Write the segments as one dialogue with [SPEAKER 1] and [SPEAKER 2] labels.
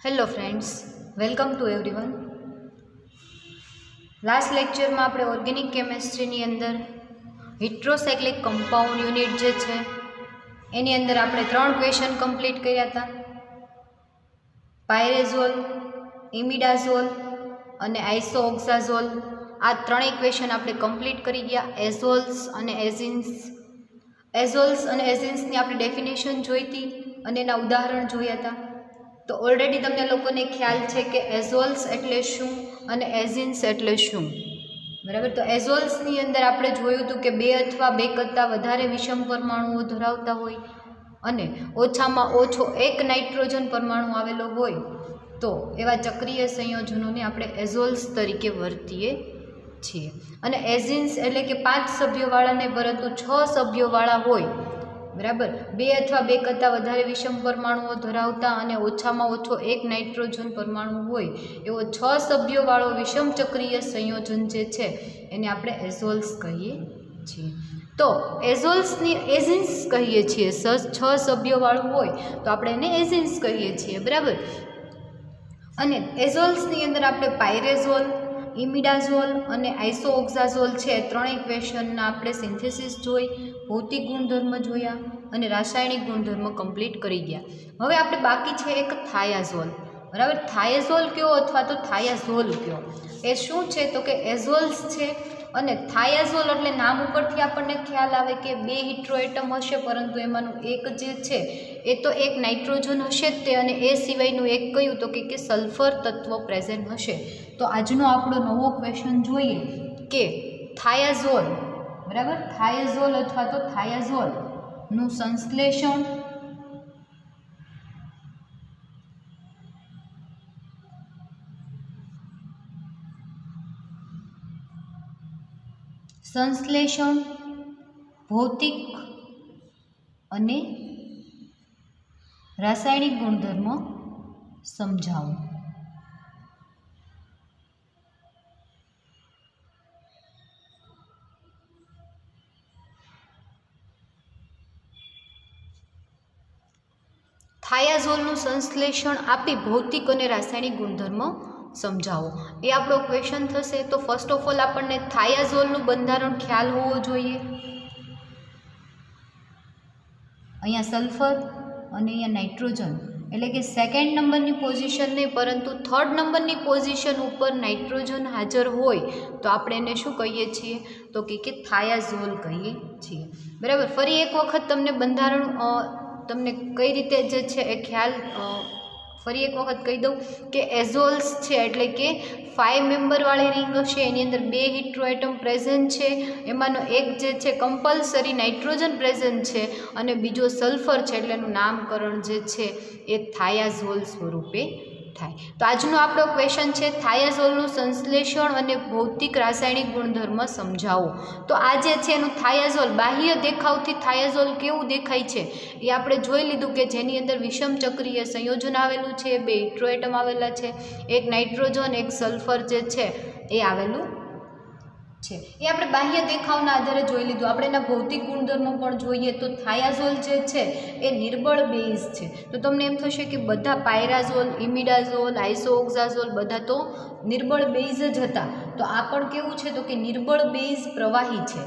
[SPEAKER 1] Hello friends, welcome to everyone. Last લેક્ચરમાં આપણે organic કેમેસ્ટ્રીની અંદર હિટ્રોસાયક્લિક કમ્પાઉન્ડ યુનિટ જે છે એની અંદર આપણે 3 ક્વેશ્ચન કમ્પ્લીટ કર્યા હતા. પાયરેઝોલ, ઇમિડાઝોલ અને આઇસોઓક્ઝાઝોલ, આ ત્રણેય ક્વેશ્ચન આપણે કમ્પ્લીટ કરી ગયા. એઝોલ્સ અને એઝિન્સની આપણે ડેફિનેશન જોઈ હતી અને એના ઉદાહરણ જોયા હતા. તો ઓલરેડી તમને લોકોને ખ્યાલ છે કે એઝોલ્સ એટલે શું અને એઝિન્સ એટલે શું, બરાબર. તો એઝોલ્સની અંદર આપણે જોયું હતું કે 2 અથવા 2 કરતાં વધારે વિષમ પરમાણુઓ ધરાવતા હોય અને ઓછામાં ઓછો 1 નાઇટ્રોજન પરમાણુ આવેલો હોય તો એવા ચક્રીય સંયોજનોને આપણે એઝોલ્સ તરીકે વર્તીએ છીએ. અને એઝિન્સ એટલે કે 5 સભ્યોવાળા નહીં પરંતુ 6 સભ્યોવાળા હોય, બરાબર. 2 અથવા 2 કરતાં વધારે વિષમ પરમાણુઓ ધરાવતા અને ઓછામાં ઓછો 1 નાઇટ્રોજન પરમાણુ હોય એવો 6 સભ્યોવાળો વિષમ ચક્રીય સંયોજન જે છે એને આપણે એઝોલ્સ કહીએ છીએ. તો એઝિન્સ કહીએ છીએ. 6 સભ્યોવાળું હોય તો આપણે એને એઝિન્સ કહીએ છીએ, બરાબર. અને એઝોલ્સની અંદર આપણે પાયરેઝોલ, ઇમિડાઝોલ અને આઇસોઓક્ઝાઝોલ છે, ત્રણેય ક્વેશ્ચનના આપણે સિન્થેસિસ જોઈ, ભૌતિક ગુણધર્મ જોયા અને રાસાયણિક ગુણધર્મ કમ્પ્લીટ કરી ગયા. હવે આપણે બાકી છે એક થાયાઝોલ, બરાબર. થાયાઝોલ કયો અથવા તો થાયાઝોલ કયો, એ શું છે તો કે એઝોલ્સ છે. અને થાયાઝોલ એટલે નામ ઉપરથી આપણને ખ્યાલ આવે કે 2 હિટ્રોએટમ હશે પરંતુ એમાંનું એક જે છે એ તો 1 નાઇટ્રોજન હશે જ તે, અને એ સિવાયનું એક કયું તો કે સલ્ફર તત્વ પ્રેઝન્ટ હશે. તો આજનો આપણો નવો ક્વેશ્ચન જોઈએ કે થાયાઝોલ, બરાબર, થાયાઝોલ અથવા તો થાયાઝોલનું સંશ્લેષણ, ભૌતિક અને રાસાયણિક ગુણધર્મ સમજાવો. થાયાઝોલનું સંશ્લેષણ આપી ભૌતિક અને રાસાયણિક ગુણધર્મ સમજાવો, એ આપણો ક્વેશ્ચન થશે. તો ફર્સ્ટ ઓફ ઓલ આપણને થાયાઝોલનું બંધારણ ખ્યાલ હોવો જોઈએ. અહીંયા સલ્ફર અને અહીંયા નાઇટ્રોજન, એટલે કે 2nd નંબરની પોઝિશન નહીં પરંતુ 3rd નંબરની પોઝિશન ઉપર નાઇટ્રોજન હાજર હોય તો આપણે એને શું કહીએ છીએ તો કે થાયાઝોલ કહીએ છીએ, બરાબર. ફરી એક વખત તમને બંધારણ તમને કઈ રીતે જે છે એ ખ્યાલ ફરી એક વખત કહી દઉં કે એઝોલ્સ છે એટલે કે 5 મેમ્બરવાળી રિંગ હશે, એની અંદર 2 હિટ્રોએટમ પ્રેઝન્ટ છે, એમાંનો એક જે છે કમ્પલસરી નાઇટ્રોજન પ્રેઝન્ટ છે અને બીજો સલ્ફર છે, એટલે એનું નામકરણ જે છે એ થાયાઝોલ સ્વરૂપે થાય. તો આજનો આપણો ક્વેશ્ચન છે થાયાઝોલનું સંશ્લેષણ અને ભૌતિક રાસાયણિક ગુણધર્મ સમજાવો. તો આ જે છે એનું થાયાઝોલ, બાહ્ય દેખાવથી થાયાઝોલ કેવું દેખાય છે એ આપણે જોઈ લીધું કે જેની અંદર વિષમ ચક્રીય સંયોજન આવેલું છે, 2 હિટ્રોએટમ આવેલા છે, 1 નાઇટ્રોજન 1 સલ્ફર જે છે એ આવેલું છે. એ આપણે બાહ્ય દેખાવના આધારે જોઈ લીધું. આપણે એના ભૌતિક ગુણધર્મો પણ જોઈએ તો થાયાઝોલ જે છે એ નિર્બળ બેઝ છે. તો તમને એમ થશે કે બધા પાયરાઝોલ, ઇમિડાઝોલ, આઇસોઓક્ઝાઝોલ બધા તો નિર્બળ બેઝ જ હતા. તો આ પણ કેવું છે તો કે નિર્બળ બેઝ પ્રવાહી છે,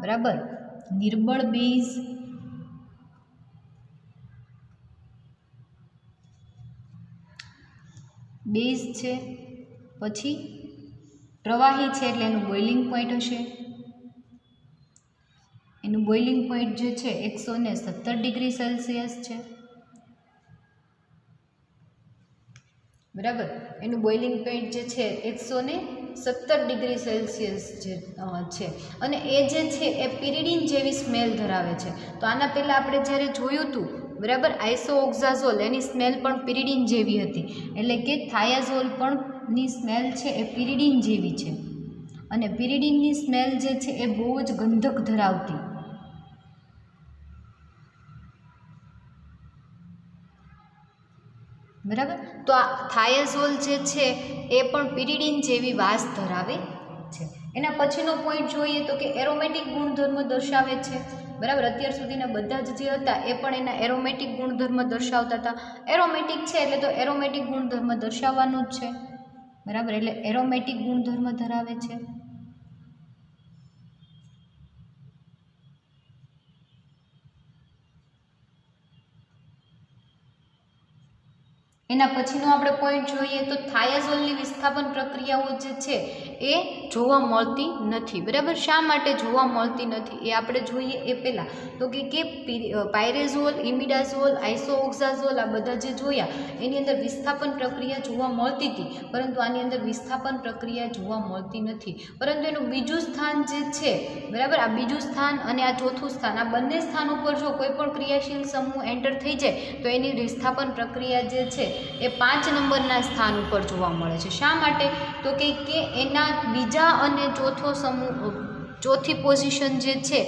[SPEAKER 1] બરાબર. નિર્બળ બેઝ છે, પછી પ્રવાહી છે એટલે એનું બોઇલિંગ પોઈન્ટ હશે. એનું બોઇલિંગ પોઈન્ટ જે છે 117 ડિગ્રી સેલ્સિયસ છે, બરાબર. એનું બોઇલિંગ પોઈન્ટ જે છે 117 ડિગ્રી સેલ્સિયસ જે છે અને એ જે છે એ પિરિડીન જેવી સ્મેલ ધરાવે છે. તો આના પહેલાં આપણે જ્યારે જોયું હતું, બરાબર, આઇસોઓક્ઝાઝોલ, એની સ્મેલ પણ પિરિડીન જેવી હતી, એટલે કે થાયાઝોલ પણ ની સ્મેલ છે એ પિરિડીન જેવી છે અને પિરિડીનની સ્મેલ જે છે એ બહુ જ ગંધક ધરાવતી, બરાબર. તો આ થાયાઝોલ જે છે એ પણ પિરિડીન જેવી વાસ ધરાવે છે. એના પછીનો પોઈન્ટ જોઈએ તો કે એરોમેટિક ગુણધર્મ દર્શાવે છે, બરાબર. અત્યાર સુધીના બધા જ જે હતા એ પણ એના એરોમેટિક ગુણધર્મ દર્શાવતા હતા. એરોમેટિક છે એટલે તો એરોમેટિક ગુણધર્મ દર્શાવવાનું જ છે, બરાબર. એટલે એરોમેટિક ગુણધર્મ ધરાવે છે. એના પછીનો આપણે પોઈન્ટ જોઈએ તો થાયાઝોલની વિસ્થાપન પ્રક્રિયાઓ જે છે એ જોવા મળતી નથી, બરાબર. શા માટે જોવા મળતી નથી એ આપણે જોઈએ એ પહેલાં તો કે પાયરેઝોલ, ઇમિડાઝોલ, આઇસોઓક્ઝાઝોલ આ બધા જે જોયા એની અંદર વિસ્થાપન પ્રક્રિયા જોવા મળતી હતી, પરંતુ આની અંદર વિસ્થાપન પ્રક્રિયા જોવા મળતી નથી. પરંતુ એનું બીજું સ્થાન જે છે, બરાબર, આ બીજું સ્થાન અને આ ચોથું સ્થાન, આ બંને સ્થાન ઉપર જો કોઈ પણ ક્રિયાશીલ સમૂહ એન્ટર થઈ જાય તો એની વિસ્થાપન પ્રક્રિયા જે છે એ 5 નંબરના સ્થાન ઉપર જોવા મળે છે. શા માટે તો કે એના બીજા અને ચોથો સમૂહ, ચોથી પોઝિશન જે છે,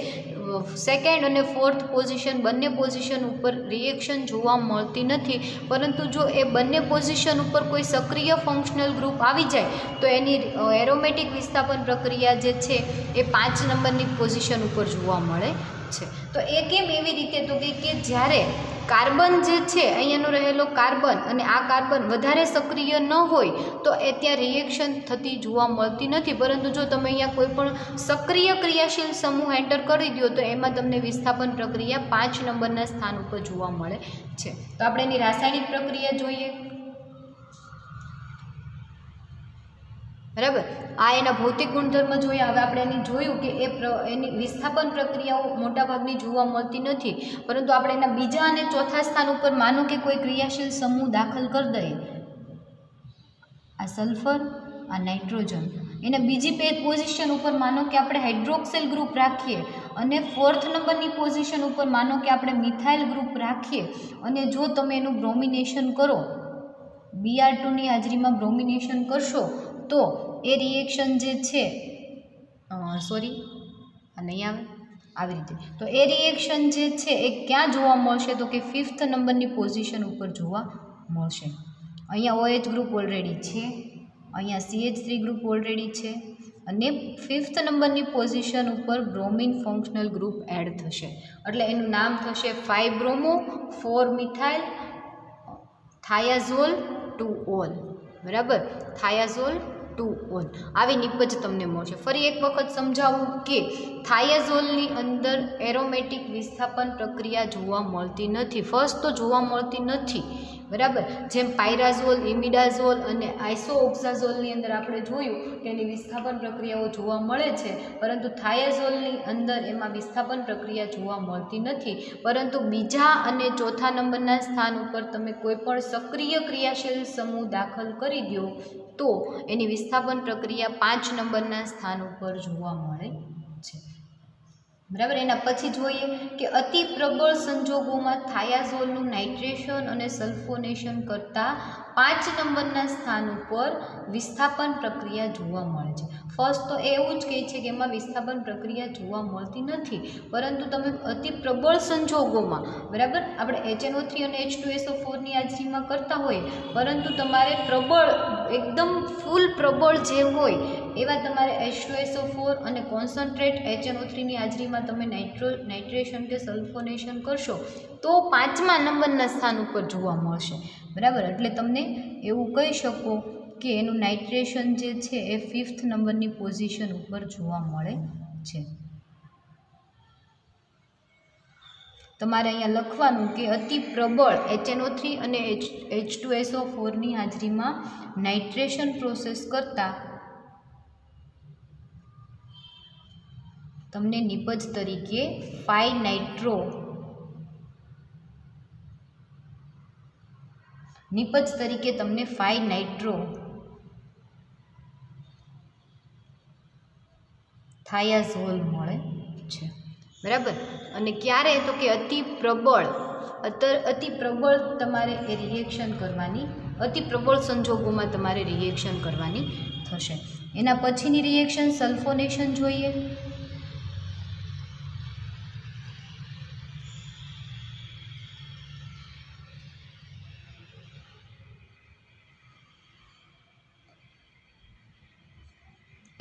[SPEAKER 1] સેકન્ડ અને ફોર્થ પોઝિશન, બંને પોઝિશન ઉપર રિએક્શન જોવા મળતી નથી. પરંતુ જો એ બંને પોઝિશન ઉપર કોઈ સક્રિય ફંક્શનલ ગ્રુપ આવી જાય તો એની એરોમેટિક વિસ્થાપન પ્રક્રિયા જે છે એ 5 નંબરની પોઝિશન ઉપર જોવા મળે છે. તો એ કેમ એવી રીતે તો કે જ્યારે કાર્બન જે છે, અહીંયાનો રહેલો કાર્બન અને આ કાર્બન વધારે સક્રિય ન હોય તો એ ત્યાં રિએક્શન થતી જોવા મળતી નથી. પરંતુ જો તમે અહીંયા કોઈ પણ સક્રિય ક્રિયાશીલ સમૂહ એન્ટર કરી દો તો એમાં તમને વિસ્થાપન પ્રક્રિયા 5 નંબરના સ્થાન ઉપર જોવા મળે છે. તો આપણે એની રાસાયણિક પ્રક્રિયા જોઈએ, બરાબર. આ એના ભૌતિક ગુણધર્મ જોયા. હવે આપણે એની જોયું કે એની વિસ્થાપન પ્રક્રિયાઓ મોટાભાગની જોવા મળતી નથી, પરંતુ આપણે એના બીજા અને ચોથા સ્થાન ઉપર માનો કે કોઈ ક્રિયાશીલ સમૂહ દાખલ કરી દઈએ, આ સલ્ફર, આ નાઇટ્રોજન, એના બીજી પોઝિશન ઉપર માનો કે આપણે હાઇડ્રોક્સિલ ગ્રુપ રાખીએ અને ફોર્થ નંબરની પોઝિશન ઉપર માનો કે આપણે મિથાઇલ ગ્રુપ રાખીએ અને જો તમે એનું બ્રોમિનેશન કરો, Br2ની હાજરીમાં બ્રોમિનેશન કરશો તો એ રિએક્શન જે છે, સોરી નહીં આવે, આવી રીતે, તો એ રિએક્શન જે છે એ ક્યાં જોવા મળશે તો કે 5th નંબરની પોઝિશન ઉપર જોવા મળશે. અહીંયા OH ગ્રુપ ઓલરેડી છે, અહીંયા CH3 ગ્રુપ ઓલરેડી છે અને 5th નંબરની પોઝિશન ઉપર બ્રોમિન ફંક્શનલ ગ્રુપ એડ થશે. એટલે એનું નામ થશે 5-બ્રોમો 4-મિથાઇલ થાયાઝોલ 2-ઓલ, બરાબર. થાયાઝોલ 2-ઓલ આવી નિપજ તમને મળશે. ફરી એક વખત સમજાવું કે થાયાઝોલની અંદર એરોમેટિક વિસ્થાપન પ્રક્રિયા જોવા મળતી નથી. ફર્સ્ટ તો જોવા મળતી નથી, બરાબર. જેમ પાયરાઝોલ, ઇમિડાઝોલ અને આઇસોઓક્ઝાઝોલની અંદર આપણે જોયું કે એની વિસ્થાપન પ્રક્રિયાઓ જોવા મળે છે, પરંતુ થાયાઝોલની અંદર એમાં વિસ્થાપન પ્રક્રિયા જોવા મળતી નથી. પરંતુ બીજા અને ચોથા નંબરના સ્થાન ઉપર તમે કોઈ પણ સક્રિય ક્રિયાશીલ સમૂહ દાખલ કરી દો તો એની વિસ્થાપન પ્રક્રિયા 5 નંબરના સ્થાન ઉપર જોવા મળે છે, બરાબર. એના પછી જોઈએ કે અતિ પ્રબળ સંજોગોમાં થાયાઝોલનું નાઇટ્રેશન અને સલ્ફોનેશન કરતાં 5 નંબરના સ્થાન ઉપર વિસ્થાપન પ્રક્રિયા જોવા મળે છે. ફર્સ્ટ તો એવું જ કહે છે કે એમાં વિસ્થાપન પ્રક્રિયા જોવા મળતી નથી, પરંતુ તમે અતિ પ્રબળ સંજોગોમાં, બરાબર, આપણે HNO3 અને H2SO4ની હાજરીમાં કરતા હોઈએ, પરંતુ તમારે પ્રબળ, એકદમ ફૂલ પ્રબળ જે હોય એવા તમારે H2SO4 અને કોન્સન્ટ્રેટ HNO3ની હાજરીમાં તમે નાઇટ્રેશન કે સલ્ફોનેશન કરશો તો 5મા નંબરના સ્થાન ઉપર જોવા મળશે, બરાબર. એટલે તમને એવું કહી શકો કે એનું નાઇટ્રેશન જે છે એ 5th નંબરની પોઝિશન ઉપર જોવા મળે છે. તમારે અહીંયા લખવાનું કે અતિ પ્રબળ HNO3 અને H2SO4ની હાજરીમાં નાઇટ્રેશન પ્રોસેસ કરતાં તમને નિપજ તરીકે 5-નાઇટ્રો નિપજ તરીકે તમને 5-નાઇટ્રો થાયાઝોલ મળે છે, બરાબર. અને ક્યારે તો કે અતિ પ્રબળ તમારે એ રિએક્શન કરવાની, અતિ પ્રબળ સંજોગોમાં તમારે રિએક્શન કરવાની થશે. એના પછીની રિએક્શન સલ્ફોનેશન જોઈએ.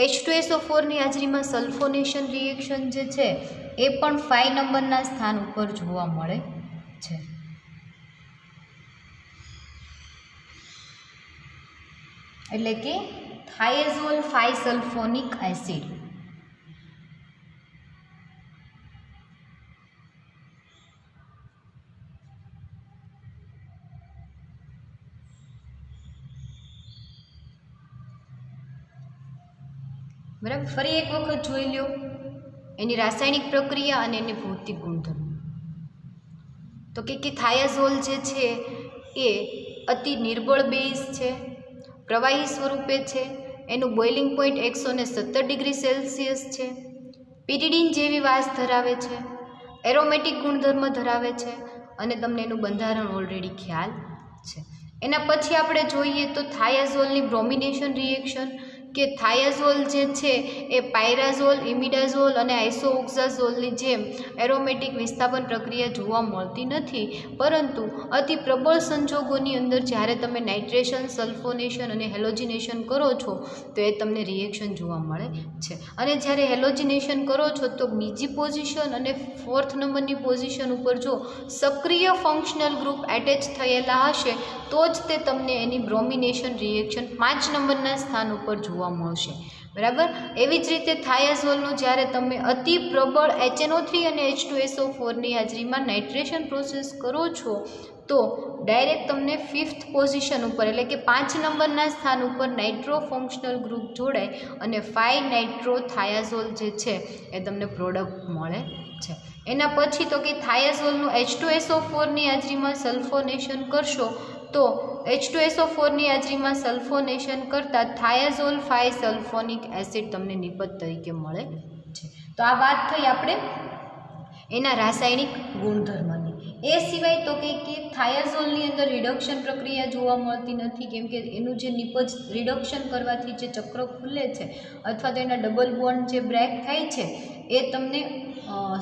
[SPEAKER 1] H2SO4 ની હાજરીમાં સલ્ફોનેશન રિએક્શન જે છે એ પણ 5 નંબરના સ્થાન ઉપર જોવા મળે છે. એટલે કે થાયઝોલ 5 સલ્ફોનિક એસિડ. બરાબર. ફરી એક વખત જોઈ લો એની રાસાયણિક પ્રક્રિયા અને એની ભૌતિક ગુણધર્મો. તો કે થાયાઝોલ જે છે એ અતિ નિર્બળ બેઝ છે, પ્રવાહી સ્વરૂપે છે, એનું બોઇલિંગ પોઈન્ટ 117 ડિગ્રી સેલ્સિયસ છે, પિરિડીન જેવી વાસ ધરાવે છે, એરોમેટિક ગુણધર્મ ધરાવે છે અને તમને એનું બંધારણ ઓલરેડી ખ્યાલ છે. એના પછી આપણે જોઈએ તો થાયાઝોલની બ્રોમિનેશન રિએક્શન, કે થાયાઝોલ જે છે એ પાયરાઝોલ, ઇમિડાઝોલ અને આઇસોઓક્ઝાઝોલની જેમ એરોમેટિક વિસ્થાપન પ્રક્રિયા જોવા મળતી નથી, પરંતુ અતિ પ્રબળ સંજોગોની અંદર જ્યારે તમે નાઇટ્રેશન, સલ્ફોનેશન અને હેલોજિનેશન કરો છો તો એ તમને રિએક્શન જોવા મળે છે. અને જ્યારે હેલોજિનેશન કરો છો તો બીજી પોઝિશન અને 4th નંબરની પોઝિશન ઉપર જો સક્રિય ફંક્શનલ ગ્રુપ એટેચ થયેલા હશે તો જ તે તમને એની બ્રોમિનેશન રિએક્શન 5 નંબરના સ્થાન ઉપર જોવા મળશે. બરાબર. એવી જ રીતે થાયાઝોલનું જ્યારે તમે અતિ પ્રબળ HNO3 અને H2SO4 ની હાજરીમાં નાઇટ્રેશન પ્રોસેસ કરો છો તો ડાયરેક્ટ તમને 5th પોઝિશન ઉપર એટલે કે 5 નંબરના સ્થાન ઉપર નાઇટ્રો ફંક્શનલ ગ્રુપ જોડાય અને 5 નાઇટ્રો થાયાઝોલ જે છે એ તમને પ્રોડક્ટ મળે છે. એના પછી તો કે થાયાઝોલનું H2SO4 ની હાજરીમાં સલ્ફોનેશન કરશો તો H2SO4 ની હાજરીમાં સલ્ફોનેશન કરતાં થાયાઝોલ 5 સલ્ફોનિક એસિડ તમને નિપજ તરીકે મળે છે. તો આ વાત થઈ આપણે એના રાસાયણિક ગુણધર્મની. એ સિવાય તો કે થાયાઝોલની અંદર રિડક્શન પ્રક્રિયા જોવા મળતી નથી, કેમ કે એનું જે નિપજ રિડક્શન કરવાથી જે ચક્ર ખુલે છે અથવા તો એના ડબલ બોન્ડ જે બ્રેક થાય છે એ તમને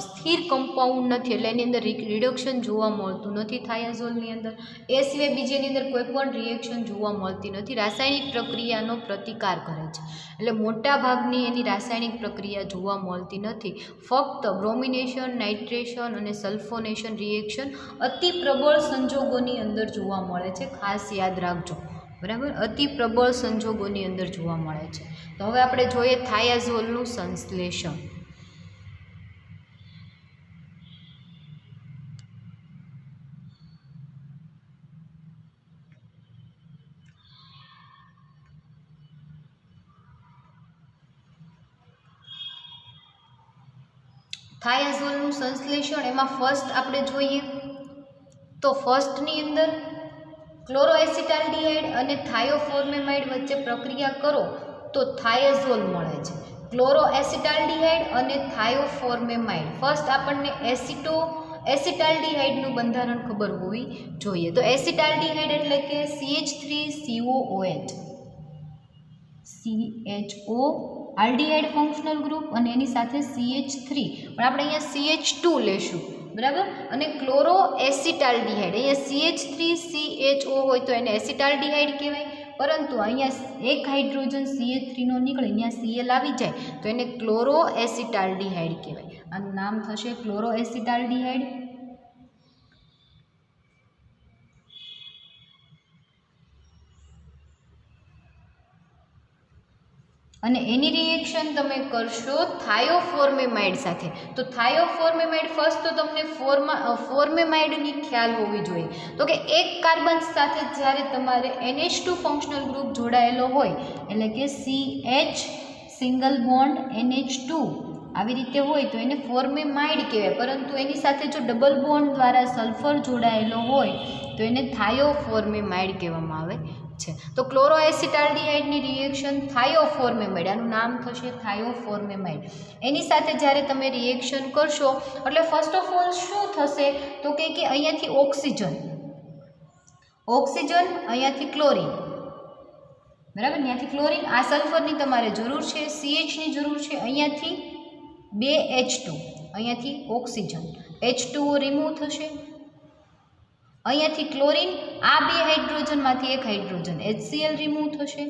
[SPEAKER 1] સ્થિર કમ્પાઉન્ડ નથી, એટલે એની અંદર રિડક્શન જોવા મળતું નથી થાયાઝોલની અંદર. એ સિવાય બીજી એની અંદર કોઈ પણ રિએક્શન જોવા મળતી નથી, રાસાયણિક પ્રક્રિયાનો પ્રતિકાર કરે છે. એટલે મોટા ભાગની એની રાસાયણિક પ્રક્રિયા જોવા મળતી નથી. ફક્ત બ્રોમિનેશન, નાઇટ્રેશન અને સલ્ફોનેશન રિએક્શન અતિ પ્રબળ સંજોગોની અંદર જોવા મળે છે. ખાસ યાદ રાખજો. બરાબર. અતિ પ્રબળ સંજોગોની અંદર જોવા મળે છે. તો હવે આપણે જોઈએ થાયાઝોલનું સંશ્લેષણ. થાયાઝોલનું સંશ્લેષણ એમાં ફર્સ્ટ આપણે જોઈએ તો ફર્સ્ટની અંદર ક્લોરોએસિટાલ્ડિહાઇડ અને થાયોફોર્મેમાઇડ વચ્ચે પ્રક્રિયા કરો તો થાયાઝોલ મળે છે. ક્લોરોએસિટાલ્ડિહાઇડ અને થાયોફોર્મેમાઇડ. ફર્સ્ટ આપણને એસિટાલ્ડિહાઇડનું બંધારણ ખબર હોવી જોઈએ. તો એસિટાલ્ડિહાઇડ એટલે કે CH3COOH, CHO aldehyde functional group અને એની સાથે CH3, પણ આપણે અહીંયા CH2 લેશું. બરાબર. અને ક્લોરોએસિટાલ્ડિહાઇડ અહીંયા CH3CHO હોય તો એને એસિટાલ્ડિહાઇડ કહેવાય, પરંતુ અહીંયા એક હાઇડ્રોજન CH3 નો નીકળે, અહીંયા Cl આવી જાય તો એને ક્લોરોએસિટાલ્ડિહાઇડ કહેવાય. આનું નામ થશે ક્લોરોએસિટાલ્ડિહાઇડ. અને એની રિએક્શન તમે કરશો થાયોફોર્મેમાઇડ સાથે. તો થાયોફોર્મેમાઇડ ફર્સ્ટ તો તમને ફોર્મેમાઇડની ખ્યાલ હોવી જોઈએ. તો કે એક કાર્બન સાથે જ્યારે તમારે NH2 ફંક્શનલ ગ્રુપ જોડાયેલો હોય એટલે કે CH સિંગલ બોન્ડ NH2 આવી રીતે હોય તો એને ફોર્મેમાઇડ કહેવાય, પરંતુ એની સાથે જો ડબલ બોન્ડ દ્વારા સલ્ફર જોડાયેલો હોય તો એને થાયોફોર્મેમાઇડ કહેવામાં આવે છે. તો ક્લોરોએસિટાલ્ડિહાઇડની રિએક્શન થાયોફોર્મેમાઇડ, આનું નામ થશે થાયોફોર્મેમાઇડ. એની સાથે જ્યારે તમે રિએક્શન કરશો એટલે ફર્સ્ટ ઓફ ઓલ શું થશે તો કે અહીંયાથી ઓક્સિજન, અહીંયાથી ક્લોરિન. બરાબર. અહીંયાથી ક્લોરિન, આ સલ્ફરની તમારે જરૂર છે, CHની જરૂર છે, અહીંયાથી 2 H2, અહીંયાથી ઓક્સિજન, H2O રિમૂવ થશે, અહીંયાથી ક્લોરિન, આ 2 હાઇડ્રોજનમાંથી 1 હાઇડ્રોજન HCl રિમૂવ થશે.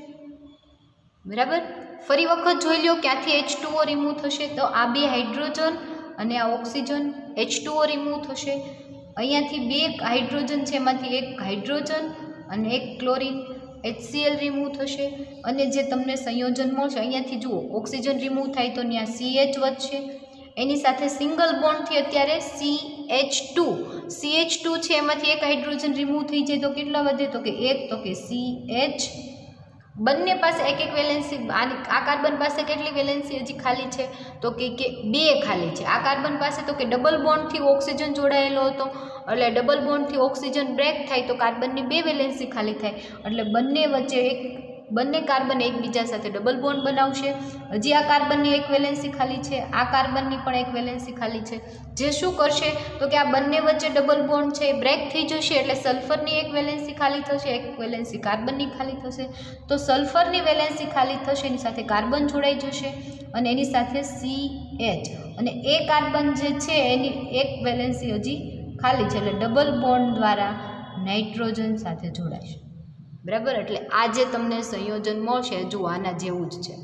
[SPEAKER 1] બરાબર. ફરી વખત જોઈ લો ક્યાંથી H2O રિમૂવ થશે, તો આ બે હાઇડ્રોજન અને આ ઓક્સિજન H2O રિમૂવ થશે. અહીંયાથી બે હાઇડ્રોજન છે, એમાંથી એક હાઇડ્રોજન અને એક ક્લોરિન HCl રિમૂવ થશે. અને જે તમને સંયોજન મળશે, અહીંયાથી જુઓ ઓક્સિજન રિમૂવ થાય તો ત્યાં CH વધશે, એની સાથે સિંગલ બોન્ડથી અત્યારે CH2 છે, એમાંથી એક હાઇડ્રોજન રિમૂવ થઈ જાય તો કેટલા વધે, તો કે એક, તો કે CH. બંને પાસે એક એક વેલેન્સી. આ કાર્બન પાસે કેટલી વેલેન્સી હજી ખાલી છે, તો કે બે ખાલી છે. આ કાર્બન પાસે તો કે ડબલ બોન્ડથી ઓક્સિજન જોડાયેલો હતો, એટલે ડબલ બોન્ડથી ઓક્સિજન બ્રેક થાય તો કાર્બનની બે વેલેન્સી ખાલી થાય, એટલે બંને વચ્ચે બંને કાર્બન એકબીજા સાથે ડબલ બોન્ડ બનાવશે. હજી આ કાર્બનની એક વેલેન્સી ખાલી છે, આ કાર્બનની પણ એક વેલેન્સી ખાલી છે. જે શું કરશે તો કે આ બંને વચ્ચે ડબલ બોન્ડ છે એ બ્રેક થઈ જશે, એટલે સલ્ફરની એક વેલેન્સી ખાલી થશે, એક વેલેન્સી કાર્બનની ખાલી થશે. તો સલ્ફરની વેલેન્સી ખાલી થશે, એની સાથે કાર્બન જોડાઈ જશે અને એની સાથે CH, અને એ કાર્બન જે છે એની એક વેલેન્સી હજી ખાલી છે, એટલે ડબલ બોન્ડ દ્વારા નાઇટ્રોજન સાથે જોડાશે. બરાબર, એટલે આ જે તમને સંયોજન મળશે જુઓ આના જેવું જ છે.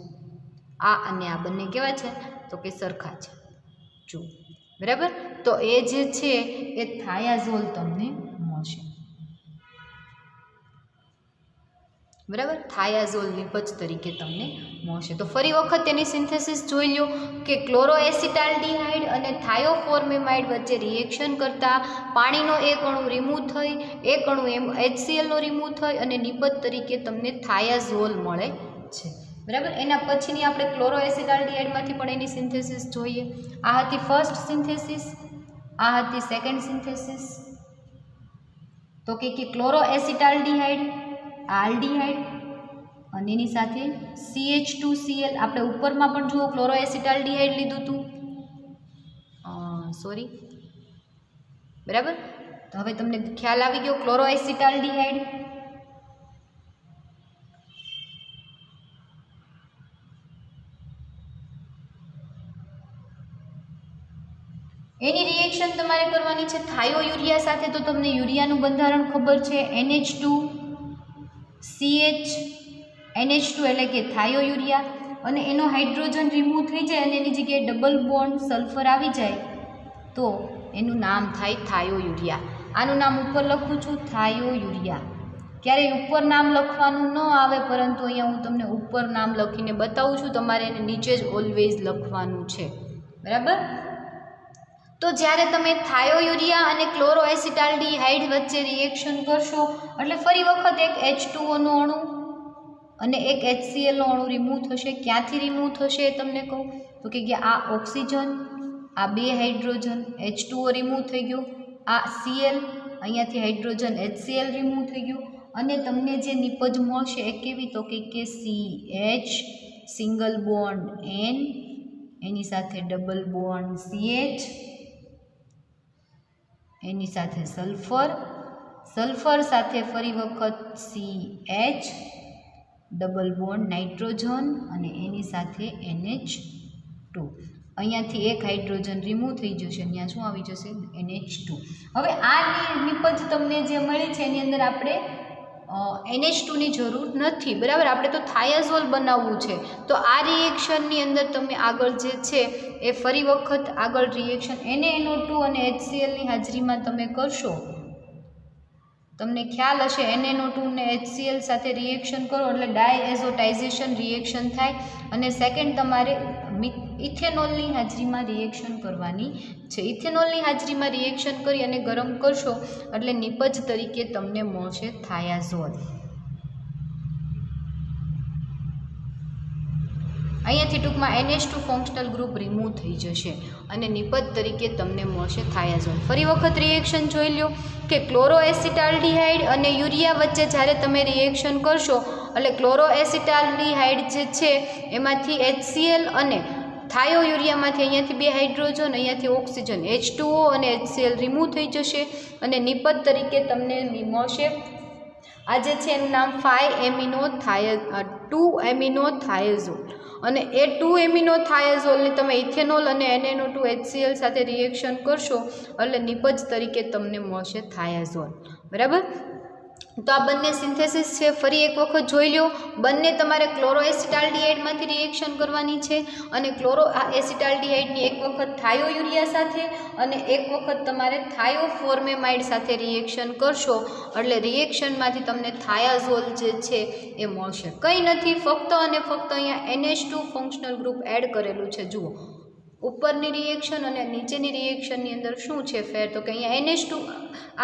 [SPEAKER 1] આ અને આ બંને કેવા છે, તો કે સરખા છે. જુઓ બરાબર, તો એ જે છે એ થાયાઝોલ તમને મળશે. બરાબર, થાયાઝોલ નિપજ તરીકે તમને મળશે. તો ફરી વખત તેની સિન્થેસિસ જોઈ લો કે ક્લોરોએસિટાલ્ડિહાઇડ અને થાયોફોર્મેમાઇડ વચ્ચે રિએક્શન કરતાં પાણીનો એક અણુ રિમૂવ થઈ, એક અણુ HClનો રિમૂવ થઈ અને નિપજ તરીકે તમને થાયાઝોલ મળે છે. બરાબર, એના પછીની આપણે ક્લોરોએસિટાલ્ડિહાઇડમાંથી પણ એની સિન્થેસિસ જોઈએ. આ હતી ફર્સ્ટ સિન્થેસિસ, આ હતી સેકન્ડ સિન્થેસિસ. તો કે ક્લોરોએસિટાલ્ડિહાઇડ, આલ્ડિહાઇડ અને એની સાથે CH2Cl. આપણે ઉપરમાં પણ જુઓ ક્લોરોએસિટાલ્ડિહાઇડ લીધું હતું, સોરી. બરાબર, તો હવે તમને ખ્યાલ આવી ગયો ક્લોરોએસિટાલ્ડિહાઇડ. એની રિએક્શન તમારે કરવાની છે થાયોયુરિયા સાથે. તો તમને યુરિયાનું બંધારણ ખબર છે, NH2CH, NH2 એટલે કે થાયોયુરિયા, અને એનો હાઇડ્રોજન રિમૂવ થઈ જાય અને એની જગ્યાએ ડબલ બોન્ડ સલ્ફર આવી જાય તો એનું નામ થાય થાયોયુરિયા. આનું નામ ઉપર લખું છું થાયોયુરિયા. ક્યારેય ઉપર નામ લખવાનું ન આવે, પરંતુ અહીંયા હું તમને ઉપર નામ લખીને બતાવું છું, તમારે એને નીચે જ ઓલવેઝ લખવાનું છે. બરાબર, તો જ્યારે તમે થાયોયુરિયા અને ક્લોરોએસિટાલ્ડિહાઇડ વચ્ચે રિએક્શન કરશો એટલે ફરી વખત એક H2O નો અણુ અને એક HCl નો અણુ રિમૂવ થશે. ક્યાંથી રિમૂવ થશે એ તમને કહું, તો કે આ ઓક્સિજન, આ બે હાઇડ્રોજન H2O રિમૂવ થઈ ગયો, આ Cl, અહીંયાથી હાઇડ્રોજન HCl રિમૂવ થઈ ગયું, અને તમને જે નિપજ મળશે એ કેવી, તો કે CH, સિંગલ બોન્ડ N, એની સાથે ડબલ બોન્ડ CH, એની સાથે સલ્ફર, સલ્ફર સાથે ફરી વખત CH, ડબલ બોન્ડ નાઇટ્રોજન અને એની સાથે NH2. અહીંયાથી એક હાઇડ્રોજન રિમૂવ થઈ જશે, અહીંયા શું આવી જશે, NH2. હવે આ નિપજ તમને જે મળી છે એની અંદર આપણે NH2ની જરૂર નથી. બરાબર, આપણે તો થાયાઝોલ બનાવવું છે. તો આ રિએક્શનની અંદર તમે આગળ જે છે એ ફરી વખત આગળ રિએક્શન NaNO2 અને HClની હાજરીમાં તમે કરશો. તમને ખ્યાલ હશે NaNO2 અને HCl સાથે રિએક્શન કરો એટલે ડાયએઝોટાઇઝેશન રિએક્શન થાય, અને સેકન્ડ તમારે ઇથેનોલની હાજરીમાં રિએક્શન કરવાની છે. ઇથેનોલની હાજરીમાં રિએક્શન કરી અને ગરમ કરશો એટલે નિપજ તરીકે તમને મળશે થાયાઝોલ. અહીંયાથી ટૂંકમાં NH2 ફંક્શનલ ગ્રુપ રિમૂવ થઈ જશે અને નિપજ તરીકે તમને મળશે થાયાઝોલ. ફરી વખત રિએક્શન જોઈ લો કે ક્લોરોએસિટાલ્ડિહાઇડ અને યુરિયા વચ્ચે જ્યારે તમે રિએક્શન કરશો એટલે ક્લોરોએસિટાલ્ડિહાઇડ જે છે એમાંથી HCl અને થાયોયુરિયામાંથી અહીંયાથી બે હાઇડ્રોજન, અહીંયાથી ઓક્સિજન H2O અને HCl રિમૂવ થઈ જશે અને નિપજ તરીકે તમને મળશે આ જે છે એનું નામ 2-એમિનોથાયોઝોલ. અને એ 2-એમિનોથાયોઝોલની તમે ઇથેનોલ અને NaNO2 HCl સાથે રિએક્શન કરશો એટલે નિપજ તરીકે તમને મળશે થાયાઝોલ. બરાબર, તો આ બંને સિન્થેસિસ છે ફરી એક વખત જોઈ લો. બંને તમારે ક્લોરોએસિટાલ્ડિહાઇડમાંથી રિએક્શન કરવાની છે અને ક્લોરોએસિટાલ્ડિહાઇડની એક વખત થાયોયુરિયા સાથે અને એક વખત તમારે થાયોફોર્મેમાઇડ સાથે રિએક્શન કરશો એટલે રિએક્શનમાંથી તમને થાયાઝોલ જે છે એ મળશે. કંઈ નથી, ફક્ત અને ફક્ત અહીંયા NH2 ફંક્શનલ ગ્રુપ એડ કરેલું છે. જુઓ ઉપરની રિએક્શન અને નીચેની રિએક્શનની અંદર શું છે ફેર, તો કે અહીંયા NH2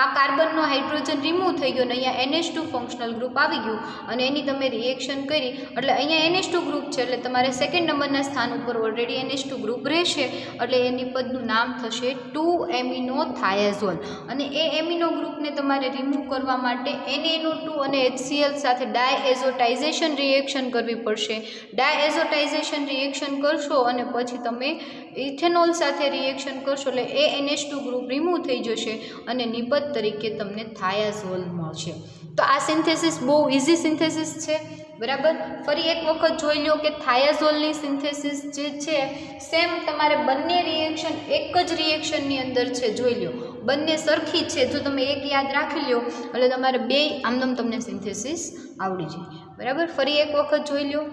[SPEAKER 1] આ કાર્બનનો હાઇડ્રોજન રિમૂવ થઈ ગયો અને અહીંયા NH2 ફંક્શનલ ગ્રુપ આવી ગયું અને એની તમે રિએક્શન કરી એટલે અહીંયા NH2 ગ્રુપ છે એટલે તમારે સેકન્ડ નંબરના સ્થાન ઉપર ઓલરેડી NH2 ગ્રુપ રહેશે એટલે એ નિપજનું નામ થશે 2-એમિનોથાયાઝોલ. અને એ એમિનો ગ્રુપને તમારે રિમૂવ કરવા માટે NaNO2 અને HCl સાથે ડાયએઝોટાઇઝેશન રિએક્શન કરવી પડશે. ડાયએઝોટાઇઝેશન રિએક્શન કરશો અને પછી તમે ઇથેનોલ સાથે રિએક્શન કરશો એટલે એ NH2 ગ્રુપ રિમૂવ થઈ જશે અને નિપજ તરીકે તમને થાયાઝોલ મળશે. તો આ સિન્થેસિસ બહુ ઇઝી સિન્થેસિસ છે, બરાબર. ફરી એક વખત જોઈ લો કે થાયાઝોલની સિન્થેસિસ જે છે સેમ તમારે બંને રિએક્શન એક જ રિએક્શનની અંદર છે. જોઈ લો બંને સરખી છે. જો તમે એક યાદ રાખી લો એટલે તમારે બે આમનામ તમને સિન્થેસિસ આવડી જાય, બરાબર. ફરી એક વખત જોઈ લો.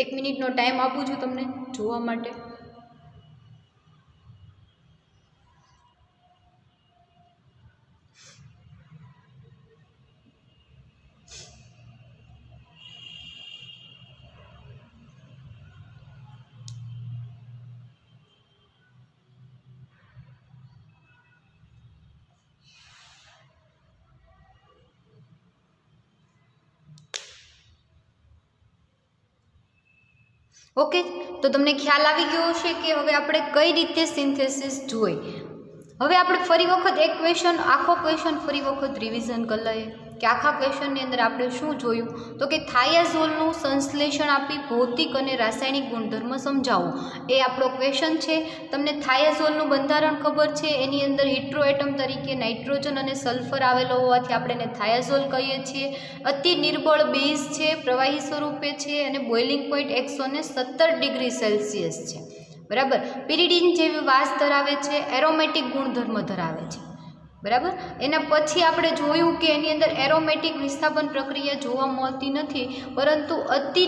[SPEAKER 1] 1 મિનિટનો ટાઈમ આપું છું તમને જોવા માટે. ઓકે, તો તમને ખ્યાલ આવી ગયો હશે કે હવે આપણે કઈ રીતે સિન્થેસિસ જોઈ. હવે આપણે ફરી વખત એક ક્વેશ્ચન, આખો ક્વેશ્ચન ફરી વખત રિવિઝન કરી લઈએ કે આખા ક્વેશ્ચનની અંદર આપણે શું જોયું. તો કે થાયાઝોલનું સંશ્લેષણ આપી ભૌતિક અને રાસાયણિક ગુણધર્મ સમજાવો એ આપણો ક્વેશ્ચન છે. તમને થાયાઝોલનું બંધારણ ખબર છે, એની અંદર હિટ્રોએટમ તરીકે નાઇટ્રોજન અને સલ્ફર આવેલો હોવાથી આપણે એને થાયાઝોલ કહીએ છીએ. અતિ નિર્બળ બેઝ છે, પ્રવાહી સ્વરૂપે છે અને બોઇલિંગ પોઈન્ટ 117 ડિગ્રી સેલ્સિયસ છે, બરાબર. પિરિડીન જેવી વાસ ધરાવે છે, એરોમેટિક ગુણધર્મ ધરાવે છે, બરાબર. એના પછી આપણે જોયું કે એની અંદર એરોમેટિક વિસ્થાપન પ્રક્રિયા જોવા મળતી નથી, પરંતુ અતિ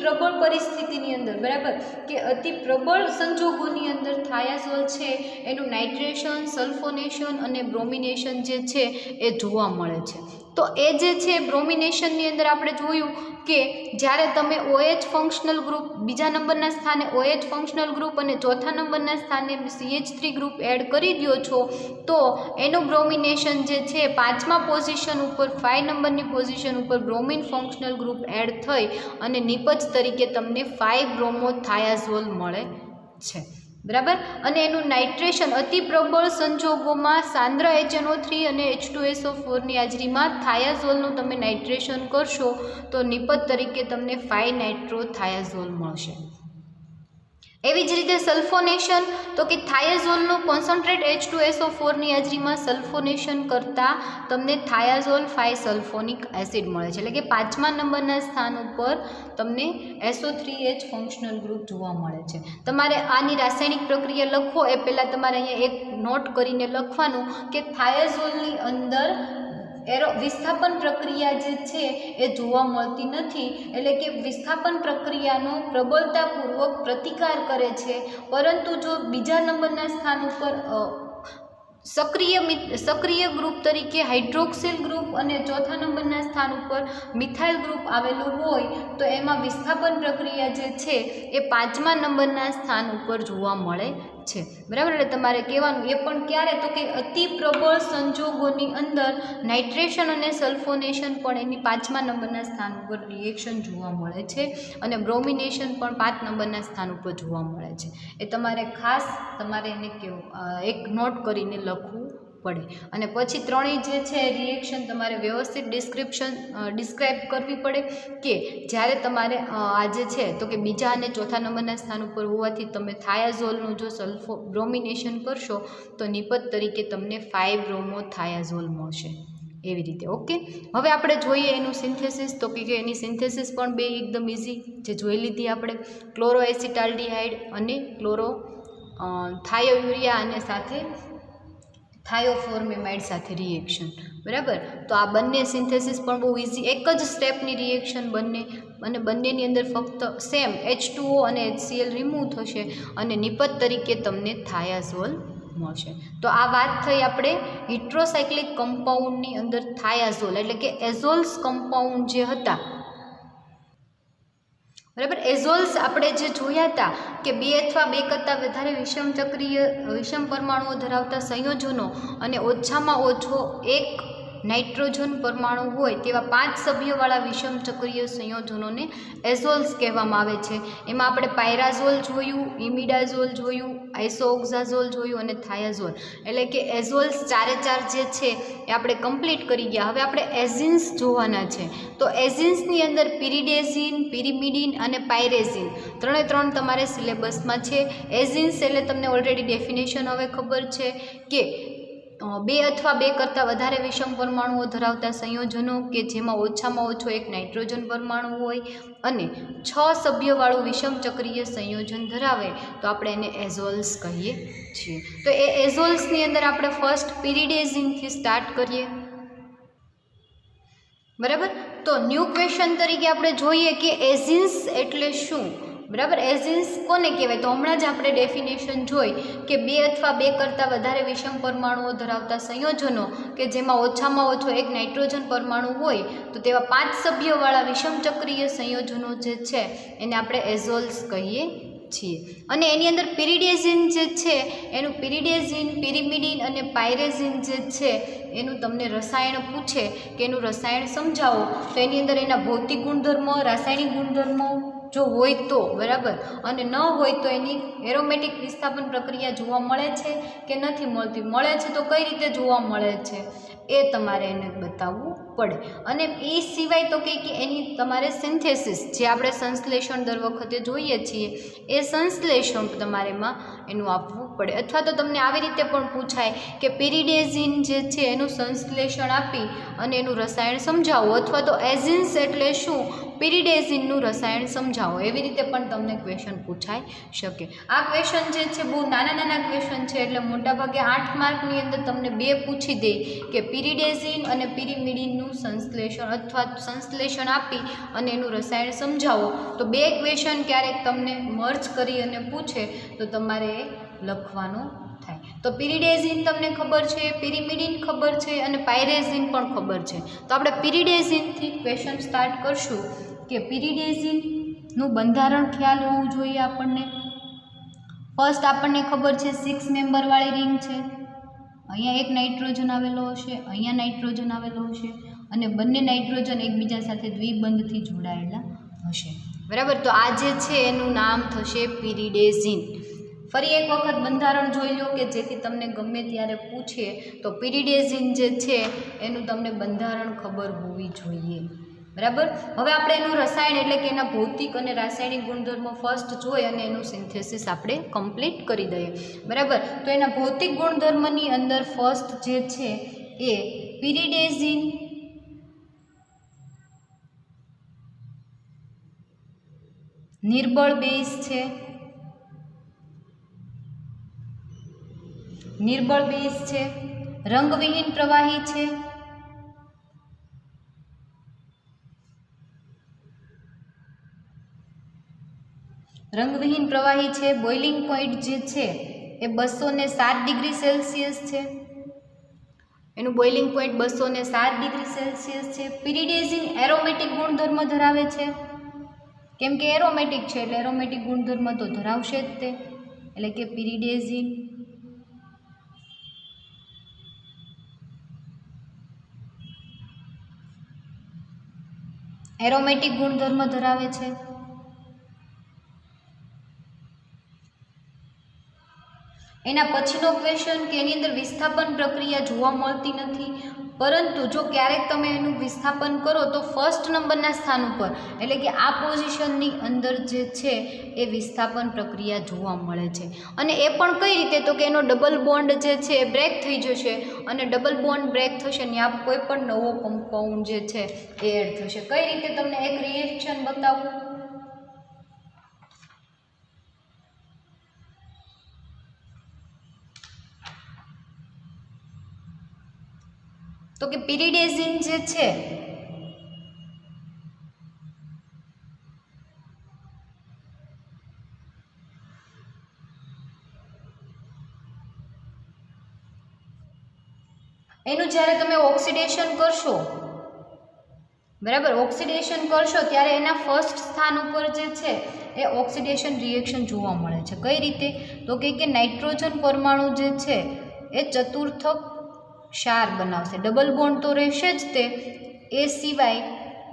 [SPEAKER 1] પ્રબળ પરિસ્થિતિની અંદર, બરાબર, કે અતિ પ્રબળ સંજોગોની અંદર થાયાઝોલ છે એનું નાઇટ્રેશન, સલ્ફોનેશન અને બ્રોમિનેશન જે છે એ જોવા મળે છે. તો એ જે છે બ્રોમિનેશનની અંદર આપણે જોયું કે જ્યારે તમે OH ફંક્શનલ ગ્રુપ બીજા નંબરના સ્થાને OH ફંક્શનલ ગ્રુપ અને ચોથા નંબરના સ્થાને CH3 ગ્રુપ એડ કરી દો છો તો એનું બ્રોમિનેશન જે છે 5મા પોઝિશન ઉપર 5 નંબરની પોઝિશન ઉપર બ્રોમિન ફંક્શનલ ગ્રુપ એડ થઈ અને નિપજ તરીકે તમને 5-બ્રોમોથાયાઝોલ મળે છે, બરાબર. અને એનું નાઇટ્રેશન અતિ પ્રબળ સંજોગોમાં સાંદ્ર HNO3 અને H2SO4ની હાજરીમાં થાયાઝોલનું તમે નાઇટ્રેશન કરશો તો નિપજ તરીકે તમને 5-નાઇટ્રોથાયાઝોલ મળશે. એવી જ રીતે સલ્ફોનેશન, તો કે થાયાઝોલનું કોન્સન્ટ્રેટ H2SO4ની હાજરીમાં સલ્ફોનેશન કરતાં તમને થાયાઝોલ 5-સલ્ફોનિક એસિડ મળે છે, એટલે કે 5મા નંબરના સ્થાન ઉપર તમને SO3H ફંક્શનલ ગ્રુપ જોવા મળે છે. તમારે આની રાસાયણિક પ્રક્રિયા લખો એ પહેલાં તમારે અહીંયા એક નોટ કરીને લખવાનું કે થાયાઝોલની અંદર વિસ્થાપન પ્રક્રિયા જે છે એ જોવા મળતી નથી, એટલે કે વિસ્થાપન પ્રક્રિયાનો પ્રબળતાપૂર્વક પ્રતિકાર કરે છે. પરંતુ જો બીજા નંબરના સ્થાન ઉપર સક્રિય ગ્રુપ તરીકે હાઇડ્રોક્સિલ ગ્રુપ અને ચોથા નંબરના સ્થાન ઉપર મિથાઇલ ગ્રુપ આવેલું હોય તો એમાં વિસ્થાપન પ્રક્રિયા જે છે એ 5મા નંબરના સ્થાન ઉપર જોવા મળે છે, બરાબર. એટલે તમારે કહેવાનું એ પણ ક્યારે, તો કે અતિ પ્રબળ સંજોગોની અંદર નાઇટ્રેશન અને સલ્ફોનેશન પણ એની 5મા નંબરના સ્થાન ઉપર રિએક્શન જોવા મળે છે અને બ્રોમિનેશન પણ 5 નંબરના સ્થાન ઉપર જોવા મળે છે. એ તમારે ખાસ તમારે એને કેવું એક નોટ કરીને લખવું પડે. અને પછી ત્રણેય જે છે રિએક્શન તમારે વ્યવસ્થિત ડિસ્ક્રાઇબ કરવી પડે કે જ્યારે તમારે આ જે છે તો કે બીજા અને ચોથા નંબરના સ્થાન ઉપર હોવાથી તમે થાયાઝોલનું જો બ્રોમિનેશન કરશો તો નિપજ તરીકે તમને 5-બ્રોમોથાયાઝોલ મળશે, એવી રીતે. ઓકે, હવે આપણે જોઈએ એનું સિન્થેસિસ. તો કે એની સિન્થેસિસ પણ બે એકદમ ઇઝી જે જોઈ લીધી આપણે, ક્લોરોએસિટાલ્ડિહાઇડ અને થાયોયુરિયા અને સાથે થાયોફોર્મેમાઇડ સાથે રિએક્શન, બરાબર. તો આ બંને સિન્થેસિસ પણ બહુ ઇઝી, એક જ સ્ટેપની રિએક્શન બંને, અને બંનેની અંદર ફક્ત સેમ H2O અને HCl રિમૂવ થશે અને નિપજ તરીકે તમને થાયાઝોલ મળશે. તો આ વાત થઈ આપણે હિટ્રોસાયક્લિક કમ્પાઉન્ડની અંદર થાયાઝોલ એટલે કે એઝોલ્સ કમ્પાઉન્ડ જે હતા, બરાબર. એઝોલ્સ આપણે જે જોયા હતા કે 2 અથવા 2 કરતાં વધારે વિષમ પરમાણુઓ ધરાવતા સંયોજનો અને ઓછામાં ઓછો એક નાઇટ્રોજન પરમાણુ હોય તેવા 5 સભ્યોવાળા વિષમ ચક્રીય સંયોજનોને એઝોલ્સ કહેવામાં આવે છે. એમાં આપણે પાયરાઝોલ જોયું, ઇમિડાઝોલ જોયું, આઇસોઓક્ઝાઝોલ જોયું અને થાયાઝોલ. એટલે કે એઝોલ્સ 4 જે છે એ આપણે કમ્પ્લીટ કરી ગયા. હવે આપણે એઝિન્સ જોવાના છે. તો એઝિન્સની અંદર પિરિડેઝિન, પિરિમિડિન અને પાયરેઝિન 3 તમારે સિલેબસમાં છે. એઝિન્સ એટલે તમને ઓલરેડી ડેફિનેશન હવે ખબર છે કે 2 અથવા 2 કરતાં વધારે વિષમ પરમાણુઓ ધરાવતા સંયોજનો કે જેમાં ઓછામાં ઓછો એક નાઇટ્રોજન પરમાણુ હોય અને 6 સભ્યવાળું વિષમ ચક્રીય સંયોજન ધરાવે તો આપણે એને એઝોલ્સ કહીએ છીએ. તો એ એઝોલ્સની અંદર આપણે ફર્સ્ટ પિરિડેઝિનથી સ્ટાર્ટ કરીએ, બરાબર. તો ન્યૂ ક્વેશ્ચન તરીકે આપણે જોઈએ કે એઝિન્સ એટલે શું, બરાબર. એઝિન્સ કોને કહેવાય? તો હમણાં જ આપણે ડેફિનેશન જોઈ કે 2 અથવા 2 કરતાં વધારે વિષમ પરમાણુઓ ધરાવતા સંયોજનો કે જેમાં ઓછામાં ઓછો એક નાઇટ્રોજન પરમાણુ હોય તો તેવા 5 સભ્યોવાળા વિષમ ચક્રીય સંયોજનો જે છે એને આપણે એઝોલ્સ કહીએ છીએ. અને એની અંદર પિરિડેઝિન જે છે એનું પિરિડેઝિન, પિરિમિડિન અને પાયરેઝિન જે છે એનું તમને રસાયણ પૂછે કે એનું રસાયણ સમજાવો તો એની અંદર એના ભૌતિક ગુણધર્મો, રાસાયણિક ગુણધર્મો જો હોય તો, બરાબર, અને ન હોય તો એની એરોમેટિક વિસ્થાપન પ્રક્રિયા જોવા મળે છે કે નથી મળતી, મળે છે તો કઈ રીતે જોવા મળે છે એ તમારે એને બતાવવું પડે. અને એ સિવાય તો કે એની તમારે સિન્થેસિસ જે આપણે સંશ્લેષણ દર વખતે જોઈએ છીએ એ સંશ્લેષણ તમારે એમાં એનું આપવું પડે. અથવા તો તમને આવી રીતે પણ પૂછાય કે પિરિડેઝિન જે છે એનું સંશ્લેષણ આપી અને એનું રસાયણ સમજાવો, અથવા તો એઝિન્સ એટલે શું, પિરિડેઝિનનું રસાયણ સમજાવો. એવી રીતે પણ તમને ક્વેશ્ચન પૂછાઈ શકે. આ ક્વેશ્ચન જે છે બહુ નાના ક્વેશ્ચન છે એટલે મોટાભાગે 8 માર્કની અંદર તમને 2 પૂછી દે કે પિરિડેઝિન અને પિરિમિડિનનું સંશ્લેષણ અથવા સંશ્લેષણ આપી અને એનું રસાયણ સમજાવો. તો 2 ક્વેશ્ચન ક્યારેક તમને મર્જ કરી અને પૂછે તો તમારે એ લખવાનું થાય. તો પિરિડેઝિન તમને ખબર છે, પિરિમિડિન ખબર છે અને પાયરેઝિન પણ ખબર છે. તો આપણે પિરિડેઝિનથી ક્વેશ્ચન સ્ટાર્ટ કરશું કે પિરિડેઝિનનું બંધારણ ખ્યાલ હોવું જોઈએ આપણને. ફર્સ્ટ આપણને ખબર છે 6 મેમ્બરવાળી રિંગ છે. અહીંયા એક નાઇટ્રોજન આવેલો હશે, અહીંયા નાઇટ્રોજન આવેલો હશે અને બંને નાઇટ્રોજન એકબીજા સાથે દ્વિબંધથી જોડાયેલા હશે, બરાબર. તો આ જે છે એનું નામ થશે પિરિડેઝિન. ફરી એક વખત બંધારણ જોઈ લો કે જેથી તમને ગમે ત્યારે પૂછે તો પિરિડેઝિન જે છે એનું તમને બંધારણ ખબર હોવી જોઈએ, બરાબર. હવે આપણે એનું રસાયણ એટલે કે એના ભૌતિક અને રાસાયણિક ગુણધર્મો ફર્સ્ટ જોઈ અને એનું સિન્થેસિસ આપણે કમ્પ્લીટ કરી દઈએ, બરાબર. તો એના ભૌતિક ગુણધર્મની અંદર ફર્સ્ટ જે છે એ પિરિડેઝિન નિર્બળ બેઝ છે, નિર્બળ બેઝ છે, રંગવિહીન પ્રવાહી છે, રંગવિહીન પ્રવાહી છે, બોઇલિંગ પોઈન્ટ જે છે એ 207 ડિગ્રી સેલ્સિયસ છે, એનું બોઇલિંગ પોઈન્ટ 207 ડિગ્રી સેલ્સિયસ છે. પિરિડેઝિન એરોમેટિક ગુણધર્મ ધરાવે છે, કેમ કે એરોમેટિક છે એટલે એરોમેટિક ગુણધર્મ તો ધરાવશે જ તે, એટલે કે પિરિડેઝિન એરોમેટિક ગુણધર્મ ધરાવે છે. એના પછીનો ક્વેશ્ચન કે એની અંદર વિસ્થાપન પ્રક્રિયા જોવા મળતી નથી, પરંતુ જો ક્યારેક તમે એનું વિસ્થાપન કરો તો ફર્સ્ટ નંબરના સ્થાન ઉપર એટલે કે આ પોઝિશનની અંદર જે છે એ વિસ્થાપન પ્રક્રિયા જોવા મળે છે. અને એ પણ કઈ રીતે, તો કે એનો ડબલ બોન્ડ જે છે એ બ્રેક થઈ જશે અને ડબલ બોન્ડ બ્રેક થશે ત્યાં કોઈ પણ નવો કમ્પાઉન્ડ જે છે એ એડ થશે. કઈ રીતે તમને એક રિએક્શન બતાવું. તો કે પિરિડેઝિન જે છે એનું જ્યારે તમે ઓક્સિડેશન કરશો, બરાબર, ઓક્સિડેશન કરશો ત્યારે એના ફર્સ્ટ સ્થાન ઉપર જે છે એ ઓક્સિડેશન રિએક્શન જોવા મળે છે. કઈ રીતે? તો કે નાઇટ્રોજન પરમાણુ જે છે એ ચતુર્થક ક્ષાર બનાવશે. ડબલ બોન્ડ તો રહેશે જ તે, એ સિવાય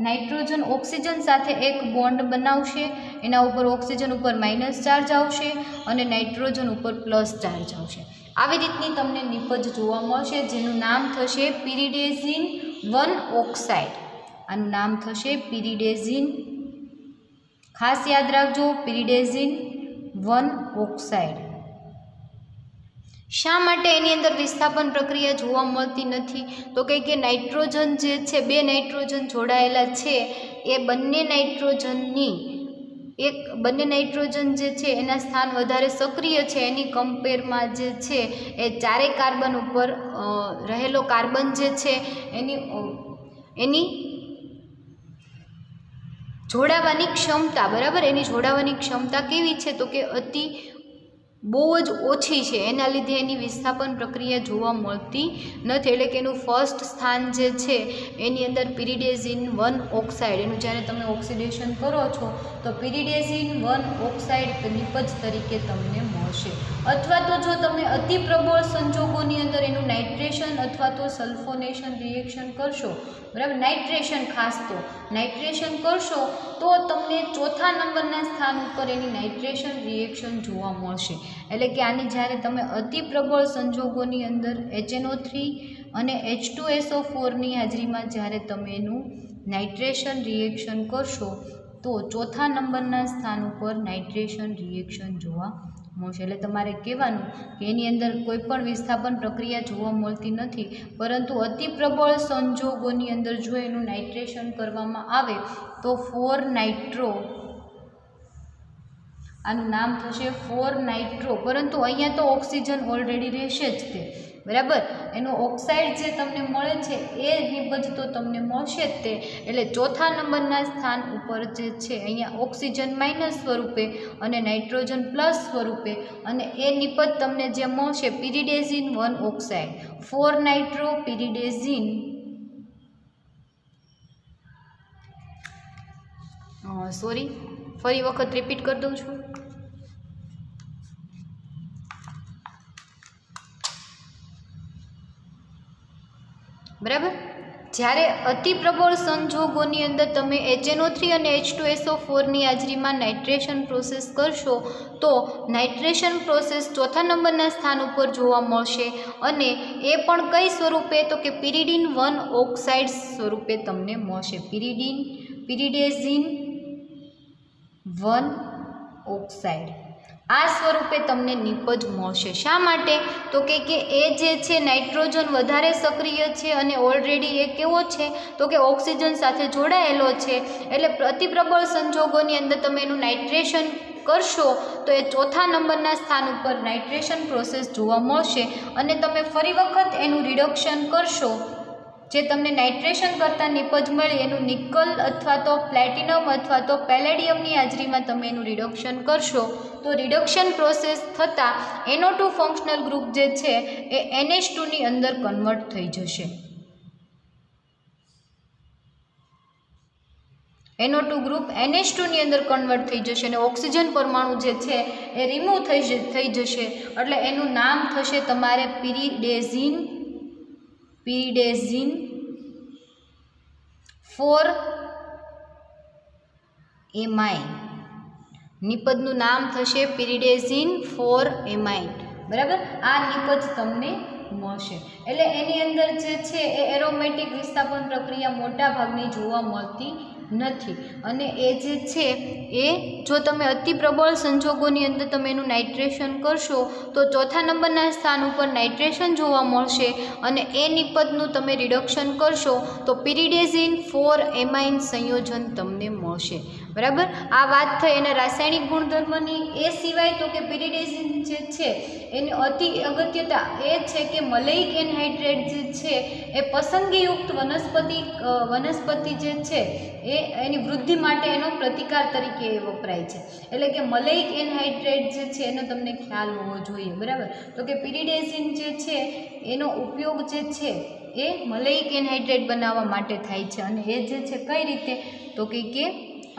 [SPEAKER 1] નાઇટ્રોજન ઓક્સિજન સાથે એક બોન્ડ બનાવશે, એના ઉપર ઓક્સિજન ઉપર માઇનસ ચાર્જ આવશે અને નાઇટ્રોજન ઉપર પ્લસ ચાર્જ આવશે. આવી રીતની તમને નિપજ જોવા મળશે, જેનું નામ થશે પિરિડેઝિન 1 ઓક્સાઇડ. આનું નામ થશે પિરિડેઝિન, ખાસ યાદ રાખજો, પિરિડેઝિન 1 ઓક્સાઇડ. શા માટે એની અંદર વિસ્થાપન પ્રક્રિયા જોવા મળતી નથી? તો કે નાઇટ્રોજન જે છે, બે નાઇટ્રોજન જોડાયેલા છે, એ બંને નાઇટ્રોજન જે છે એના સ્થાન વધારે સક્રિય છે. એની કમ્પેરમાં જે છે એ ચારેય કાર્બન ઉપર રહેલો કાર્બન જે છે એની જોડાવાની ક્ષમતા, બરાબર, એની જોડાવાની ક્ષમતા કેવી છે? તો કે બહુ જ ઓછી છે. એના લીધે એની વિસ્થાપન પ્રક્રિયા જોવા મળતી નથી. એટલે કે એનું ફર્સ્ટ સ્થાન જે છે એની અંદર પિરિડેઝિન 1 ઓક્સાઇડ, એનું જ્યારે તમે ઓક્સિડેશન કરો છો તો પિરિડેઝિન 1 ઓક્સાઇડ નિપજ તરીકે તમને મળશે. અથવા તો જો તમે અતિ પ્રબળ સંજોગોની અંદર એનું નાઇટ્રેશન અથવા તો સલ્ફોનેશન રિએક્શન કરશો, બરાબર, નાઇટ્રેશન, ખાસ તો નાઇટ્રેશન કરશો તો તમને ચોથા નંબરના સ્થાન ઉપર એની નાઇટ્રેશન રિએક્શન જોવા મળશે. એટલે કે આની જ્યારે તમે અતિ પ્રબળ સંજોગોની અંદર HNO3 અને H2SO4ની હાજરીમાં જ્યારે તમે એનું નાઇટ્રેશન રિએક્શન કરશો તો ચોથા નંબરના સ્થાન ઉપર નાઇટ્રેશન રિએક્શન જોવા મળશે. એટલે તમારે કહેવાનું કે એની અંદર કોઈ પણ વિસ્થાપન પ્રક્રિયા જોવા મળતી નથી, પરંતુ અતિ પ્રબળ સંજોગોની અંદર જો એનું નાઇટ્રેશન કરવામાં આવે તો 4-નાઇટ્રો, આનું નામ થશે 4-નાઇટ્રો. પરંતુ અહીંયા તો ઓક્સિજન ઓલરેડી રહેશે જ તે, બરાબર, એનો ઓક્સાઇડ જે તમને મળે છે એ નિપજ તો તમને મળશે જ તે. એટલે ચોથા નંબરના સ્થાન ઉપર જે છે અહીંયા ઓક્સિજન માઇનસ સ્વરૂપે અને નાઇટ્રોજન પ્લસ સ્વરૂપે, અને એ નિપજ તમને જે મળશે પિરિડેઝિન 1 ઓક્સાઇડ, 4-નાઇટ્રો પિરિડેઝિન, ફરી વખત રિપીટ કરી દઉં છું. બરાબર, જ્યારે અતિ પ્રબળ સંજોગોની અંદર તમે HNO3 અને H2SO4ની હાજરીમાં નાઇટ્રેશન પ્રોસેસ કરશો તો નાઇટ્રેશન પ્રોસેસ ચોથા નંબરના સ્થાન ઉપર જોવા મળશે, અને એ પણ કઈ સ્વરૂપે? તો કે પિરિડીન 1 ઓક્સાઇડ સ્વરૂપે તમને મળશે. પિરિડેઝિન 1 ઓક્સાઇડ આ સ્વરૂપે તમને નિપજ મળશે. શા માટે? તો કે એ જે છે નાઇટ્રોજન વધારે સક્રિય છે અને ઓલરેડી એ કેવો છે? તો કે ઓક્સિજન સાથે જોડાયેલો છે. એટલે અતિ પ્રબળ સંજોગોની અંદર તમે એનું નાઇટ્રેશન કરશો તો એ ચોથા નંબરના સ્થાન ઉપર નાઇટ્રેશન પ્રોસેસ જોવા મળશે, અને તમે ફરી વખત એનું રિડક્શન કરશો, જે તમને નાઇટ્રેશન કરતાં નિપજ મળી એનું નિકલ અથવા તો પ્લેટિનમ અથવા તો પેલેડિયમની હાજરીમાં તમે એનું રિડક્શન કરશો તો રિડક્શન પ્રોસેસ થતાં NO2 ફંક્શનલ ગ્રુપ જે છે એ NH2ની અંદર કન્વર્ટ થઈ જશે. NO2 ગ્રુપ NH2ની અંદર કન્વર્ટ થઈ જશે અને ઓક્સિજન પરમાણુ જે છે એ રિમૂવ થઈ જશે. એટલે એનું નામ થશે તમારે પિરિડેઝિન 4-એમાઇન. નિપજનું નામ થશે પિરિડેઝિન 4-એમાઇન. બરાબર, આ નિપજ તમને મળશે. એટલે એની અંદર જે છે એ એરોમેટિક વિસ્થાપન પ્રક્રિયા મોટા ભાગની જોવા મળતી નથી, અને એ જે છે એ જો તમે અતિ પ્રબળ સંજોગોની અંદર તમે એનું નાઇટ્રેશન કરશો તો ચોથા નંબરના સ્થાન ઉપર નાઇટ્રેશન જોવા મળશે, અને એ નિપજનું તમે રિડક્શન કરશો તો પિરિડેઝિન 4-એમાઇન સંયોજન તમને મળશે. બરાબર, આ વાત થઈ એના રાસાયણિક ગુણધર્મની. એ સિવાય તો કે પિરિડેઝિન જે છે એની અતિ અગત્યતા એ છે કે મલેઇક એનહાઇડ્રેટ જે છે એ પસંદગીયુક્ત વનસ્પતિ જે છે એની વૃદ્ધિ માટે એનો પ્રતિકાર તરીકે એ વપરાય છે. એટલે કે મલેઇક એનહાઇડ્રેટ જે છે એનો તમને ખ્યાલ હોવો જોઈએ, બરાબર. તો કે પિરિડેઝિન જે છે એનો ઉપયોગ જે છે એ મલેઇક એનહાઇડ્રેટ બનાવવા માટે થાય છે. અને એ જે છે કઈ રીતે, તો કે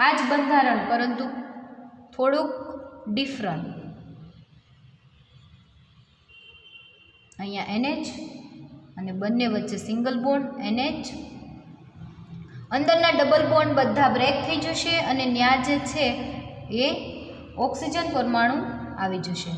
[SPEAKER 1] આ જ બંધારણ પરંતુ થોડુંક ડિફરન્ટ. અહીંયા NH અને બંને વચ્ચે સિંગલ બોન્ડ NH, અંદરના ડબલ બોન્ડ બધા બ્રેક થઈ જશે અને ત્યાં જે છે એ ઓક્સિજન પરમાણુ આવી જશે.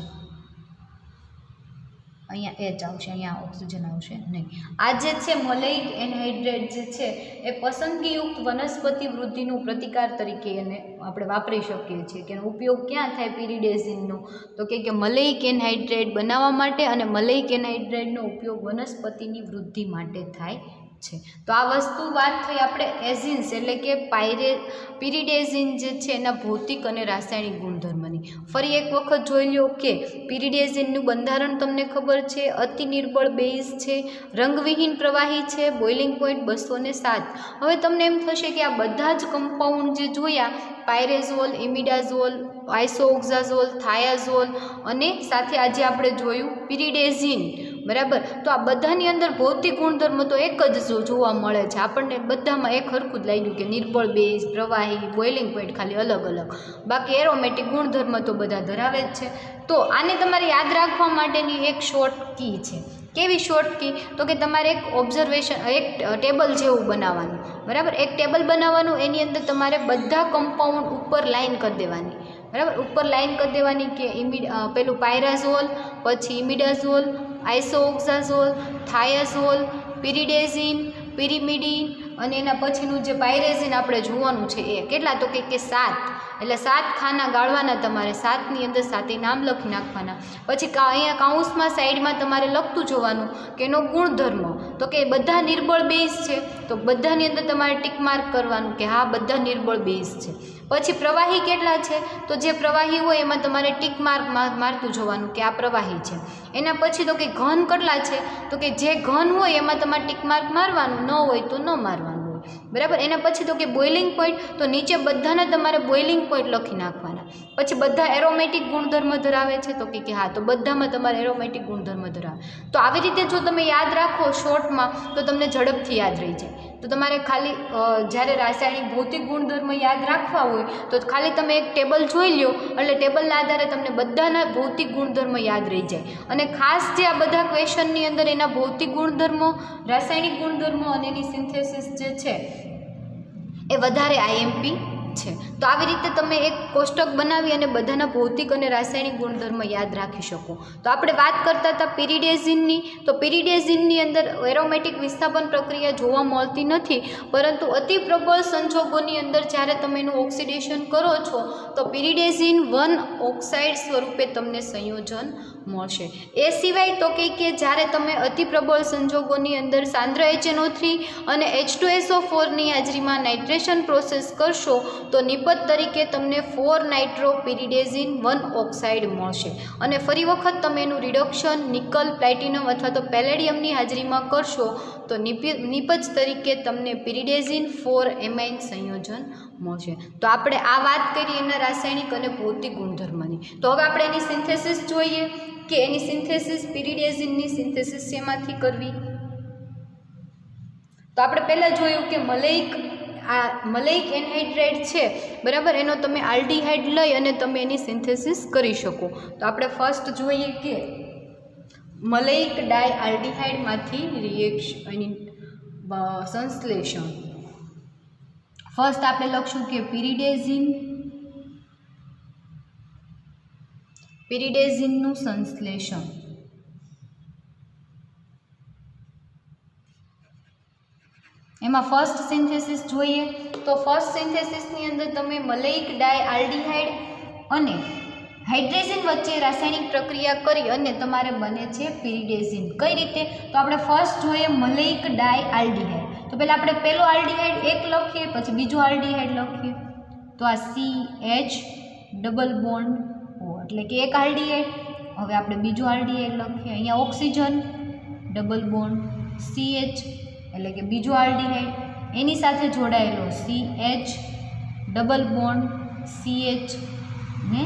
[SPEAKER 1] અહીંયા H આવશે, અહીંયા ઓક્સિજન આવશે નહીં. આ જે છે મલેઇક એનહાઇડ્રેટ જે છે એ પસંદગીયુક્ત વનસ્પતિ વૃદ્ધિનું પ્રતિકાર તરીકે એને આપણે વાપરી શકીએ છીએ. કે એનો ઉપયોગ ક્યાં થાય પિરિડેઝિનનો, તો કે મલેઇક એનહાઇડ્રેટ બનાવવા માટે, અને મલેઇક એનહાઇડ્રેટનો ઉપયોગ વનસ્પતિની વૃદ્ધિ માટે થાય છે. તો આ વસ્તુ વાત થઈ આપણે એઝિન્સ એટલે કે પિરિડેઝિન જે છે એના ભૌતિક અને રાસાયણિક ગુણધર્મની. ફરી એક વખત જોઈ લો કે પિરિડેઝિનનું બંધારણ તમને ખબર છે, અતિ નિર્બળ બેઝ છે, રંગવિહીન પ્રવાહી છે, બોઇલિંગ પોઈન્ટ 207. હવે તમને એમ થશે કે આ બધા જ કમ્પાઉન્ડ જે જોયા, પાયરેઝોલ, ઇમિડાઝોલ, આઇસોઓક્ઝાઝોલ, થાયાઝોલ અને સાથે આજે આપણે જોયું પિરિડેઝિન, બરાબર. તો આ બધાની અંદર ભૌતિક ગુણધર્મ તો એક જ જોવા મળે છે. આપણને બધામાં એક સરખું જ લાગ્યું કે નિર્બળ બેઝ, પ્રવાહી, બોઇલિંગ પોઈન્ટ ખાલી અલગ અલગ, બાકી એરોમેટિક ગુણધર્મ તો બધા ધરાવે જ છે. તો આને તમારે યાદ રાખવા માટેની એક શોર્ટ કી છે. કેવી શોર્ટ કી, તો કે તમારે એક ઓબ્ઝર્વેશન, એક ટેબલ જેવું બનાવવાનું, બરાબર. એક ટેબલ બનાવવાનું, એની અંદર તમારે બધા કમ્પાઉન્ડ ઉપર લાઈન કરી દેવાની, બરાબર. ઉપર લાઈન કરી દેવાની કે પેલું પાયરાઝોલ, પછી ઇમિડાઝોલ, આઇસોઓક્ઝાઝોલ, થાયાઝોલ, પિરિડેઝિન, પિરિમિડિન અને એના પછીનું જે પાયરેઝિન આપણે જોવાનું છે એ કેટલા, તો કે 7. એટલે 7 ખાના ગાળવાના તમારે, 7ની અંદર 7 નામ લખી નાખવાના. પછી અહીંયા કાઉન્સમાં સાઈડમાં તમારે લખતું જોવાનું કે એનો ગુણધર્મ, તો કે બધા નિર્બળ બેઝ છે તો બધાની અંદર તમારે ટીક માર્ક કરવાનું કે હા બધા નિર્બળ બેઝ છે. પછી પ્રવાહી કેટલા છે, તો જે પ્રવાહી હોય એમાં તમારે ટીક માર્ક મારતું જોવાનું કે આ પ્રવાહી છે. એના પછી તો કે ઘન કેટલા છે, તો કે જે ઘન હોય એમાં તમારે ટીક માર્ક મારવાનું, ન હોય તો ન મારવાનું હોય, બરાબર. એના પછી તો કે બોઇલિંગ પોઈન્ટ, તો નીચે બધાના તમારે બોઇલિંગ પોઈન્ટ લખી નાખવાના. પછી બધા એરોમેટિક ગુણધર્મ ધરાવે છે, તો કે હા તો બધામાં તમારે એરોમેટિક ગુણધર્મ ધરાવે. તો આવી રીતે જો તમે યાદ રાખો શોર્ટમાં તો તમને ઝડપથી યાદ રહી જાય. તો તમારે ખાલી જ્યારે રાસાયણિક ભૌતિક ગુણધર્મ યાદ રાખવા હોય તો ખાલી તમે એક ટેબલ જોઈ લો, એટલે ટેબલના આધારે તમને બધાના ભૌતિક ગુણધર્મ યાદ રહી જાય. અને ખાસ જે આ બધા ક્વેશ્ચનની અંદર એના ભૌતિક ગુણધર્મો, રાસાયણિક ગુણધર્મો અને એની સિન્થેસિસ જે છે એ વધારે IMP છે. તો આવી રીતે તમે એક કોષ્ટક બનાવી અને બધાના ભૌતિક અને રાસાયણિક ગુણધર્મ યાદ રાખી શકો. તો આપણે વાત કરતા હતા પિરિડેઝિનની. તો પિરિડેઝિનની અંદર એરોમેટિક વિસ્થાપન પ્રક્રિયા જોવા મળતી નથી, પરંતુ અતિ પ્રબળ સંજોગોની અંદર જ્યારે તમે એનું ઓક્સિડેશન કરો છો તો પિરિડેઝિન 1 ઓક્સાઇડ સ્વરૂપે તમને સંયોજન મળશે. એ સિવાય તો કે જ્યારે તમે અતિ પ્રબળ સંજોગોની અંદર સાંદ્ર HNO3 અને H2SO4ની હાજરીમાં નાઇટ્રેશન પ્રોસેસ કરશો તો નિપજ તરીકે તમને 4 નાઇટ્રો પિરિડેઝિન 1 ઓક્સાઇડ મળશે. અને ફરી વખત તમે એનું રિડક્શન નિકલ, પ્લેટિનમ અથવા તો પેલેડિયમની હાજરીમાં કરશો તો નિપજ તરીકે તમને પિરિડેઝિન 4 એમાઇન સંયોજન મળશે. તો આપણે આ વાત કરી એના રાસાયણિક અને ભૌતિક ગુણધર્મની. તો હવે આપણે એની સિન્થેસિસ જોઈએ કે એની સિન્થેસિસ, પિરિડેઝિનની સિન્થેસિસ શેમાંથી કરવી. તો આપણે પહેલાં જોયું કે મલેઇક એનહાઇડ્રેટ છે, બરાબર, એનો તમે આલ્ડીહાઇડ લઈ અને તમે એની સિન્થેસિસ કરી શકો. તો આપણે ફર્સ્ટ જોઈએ કે મલેઇક ડાયઆલ્ડીહાઇડમાંથી રિએક્શન, એની સંશ્લેષણ. ફર્સ્ટ આપણે લખશું કે પિરિડેઝિનનું સંશ્લેષણ. એમાં ફર્સ્ટ સિન્થેસિસ જોઈએ તો ફર્સ્ટ સિન્થેસિસની અંદર તમે મલેઇક ડાયઆલ્ડીહાઇડ અને હાઇડ્રેઝિન વચ્ચે રાસાયણિક પ્રક્રિયા કરી અને તમારે બને છે પિરિડેઝિન. કઈ રીતે, તો આપણે ફર્સ્ટ જોઈએ મલેઇક ડાયઆલ્ડીહાઇડ. તો પહેલાં આપણે પહેલો આલ્ડીહાઇડ એક લખીએ, પછી બીજો આલ્ડીહાઇડ લખીએ. તો આ CH ડબલ બોન્ડ O એટલે કે એક આલ્ડીહાઇડ. હવે આપણે બીજું આલ્ડીહાઇડ લખીએ. અહીંયા ઓક્સિજન ડબલ બોન્ડ CH એટલે કે બીજું આલ્ડીહાઇડ, એની સાથે જોડાયેલો CH ડબલ બોન્ડ CH ને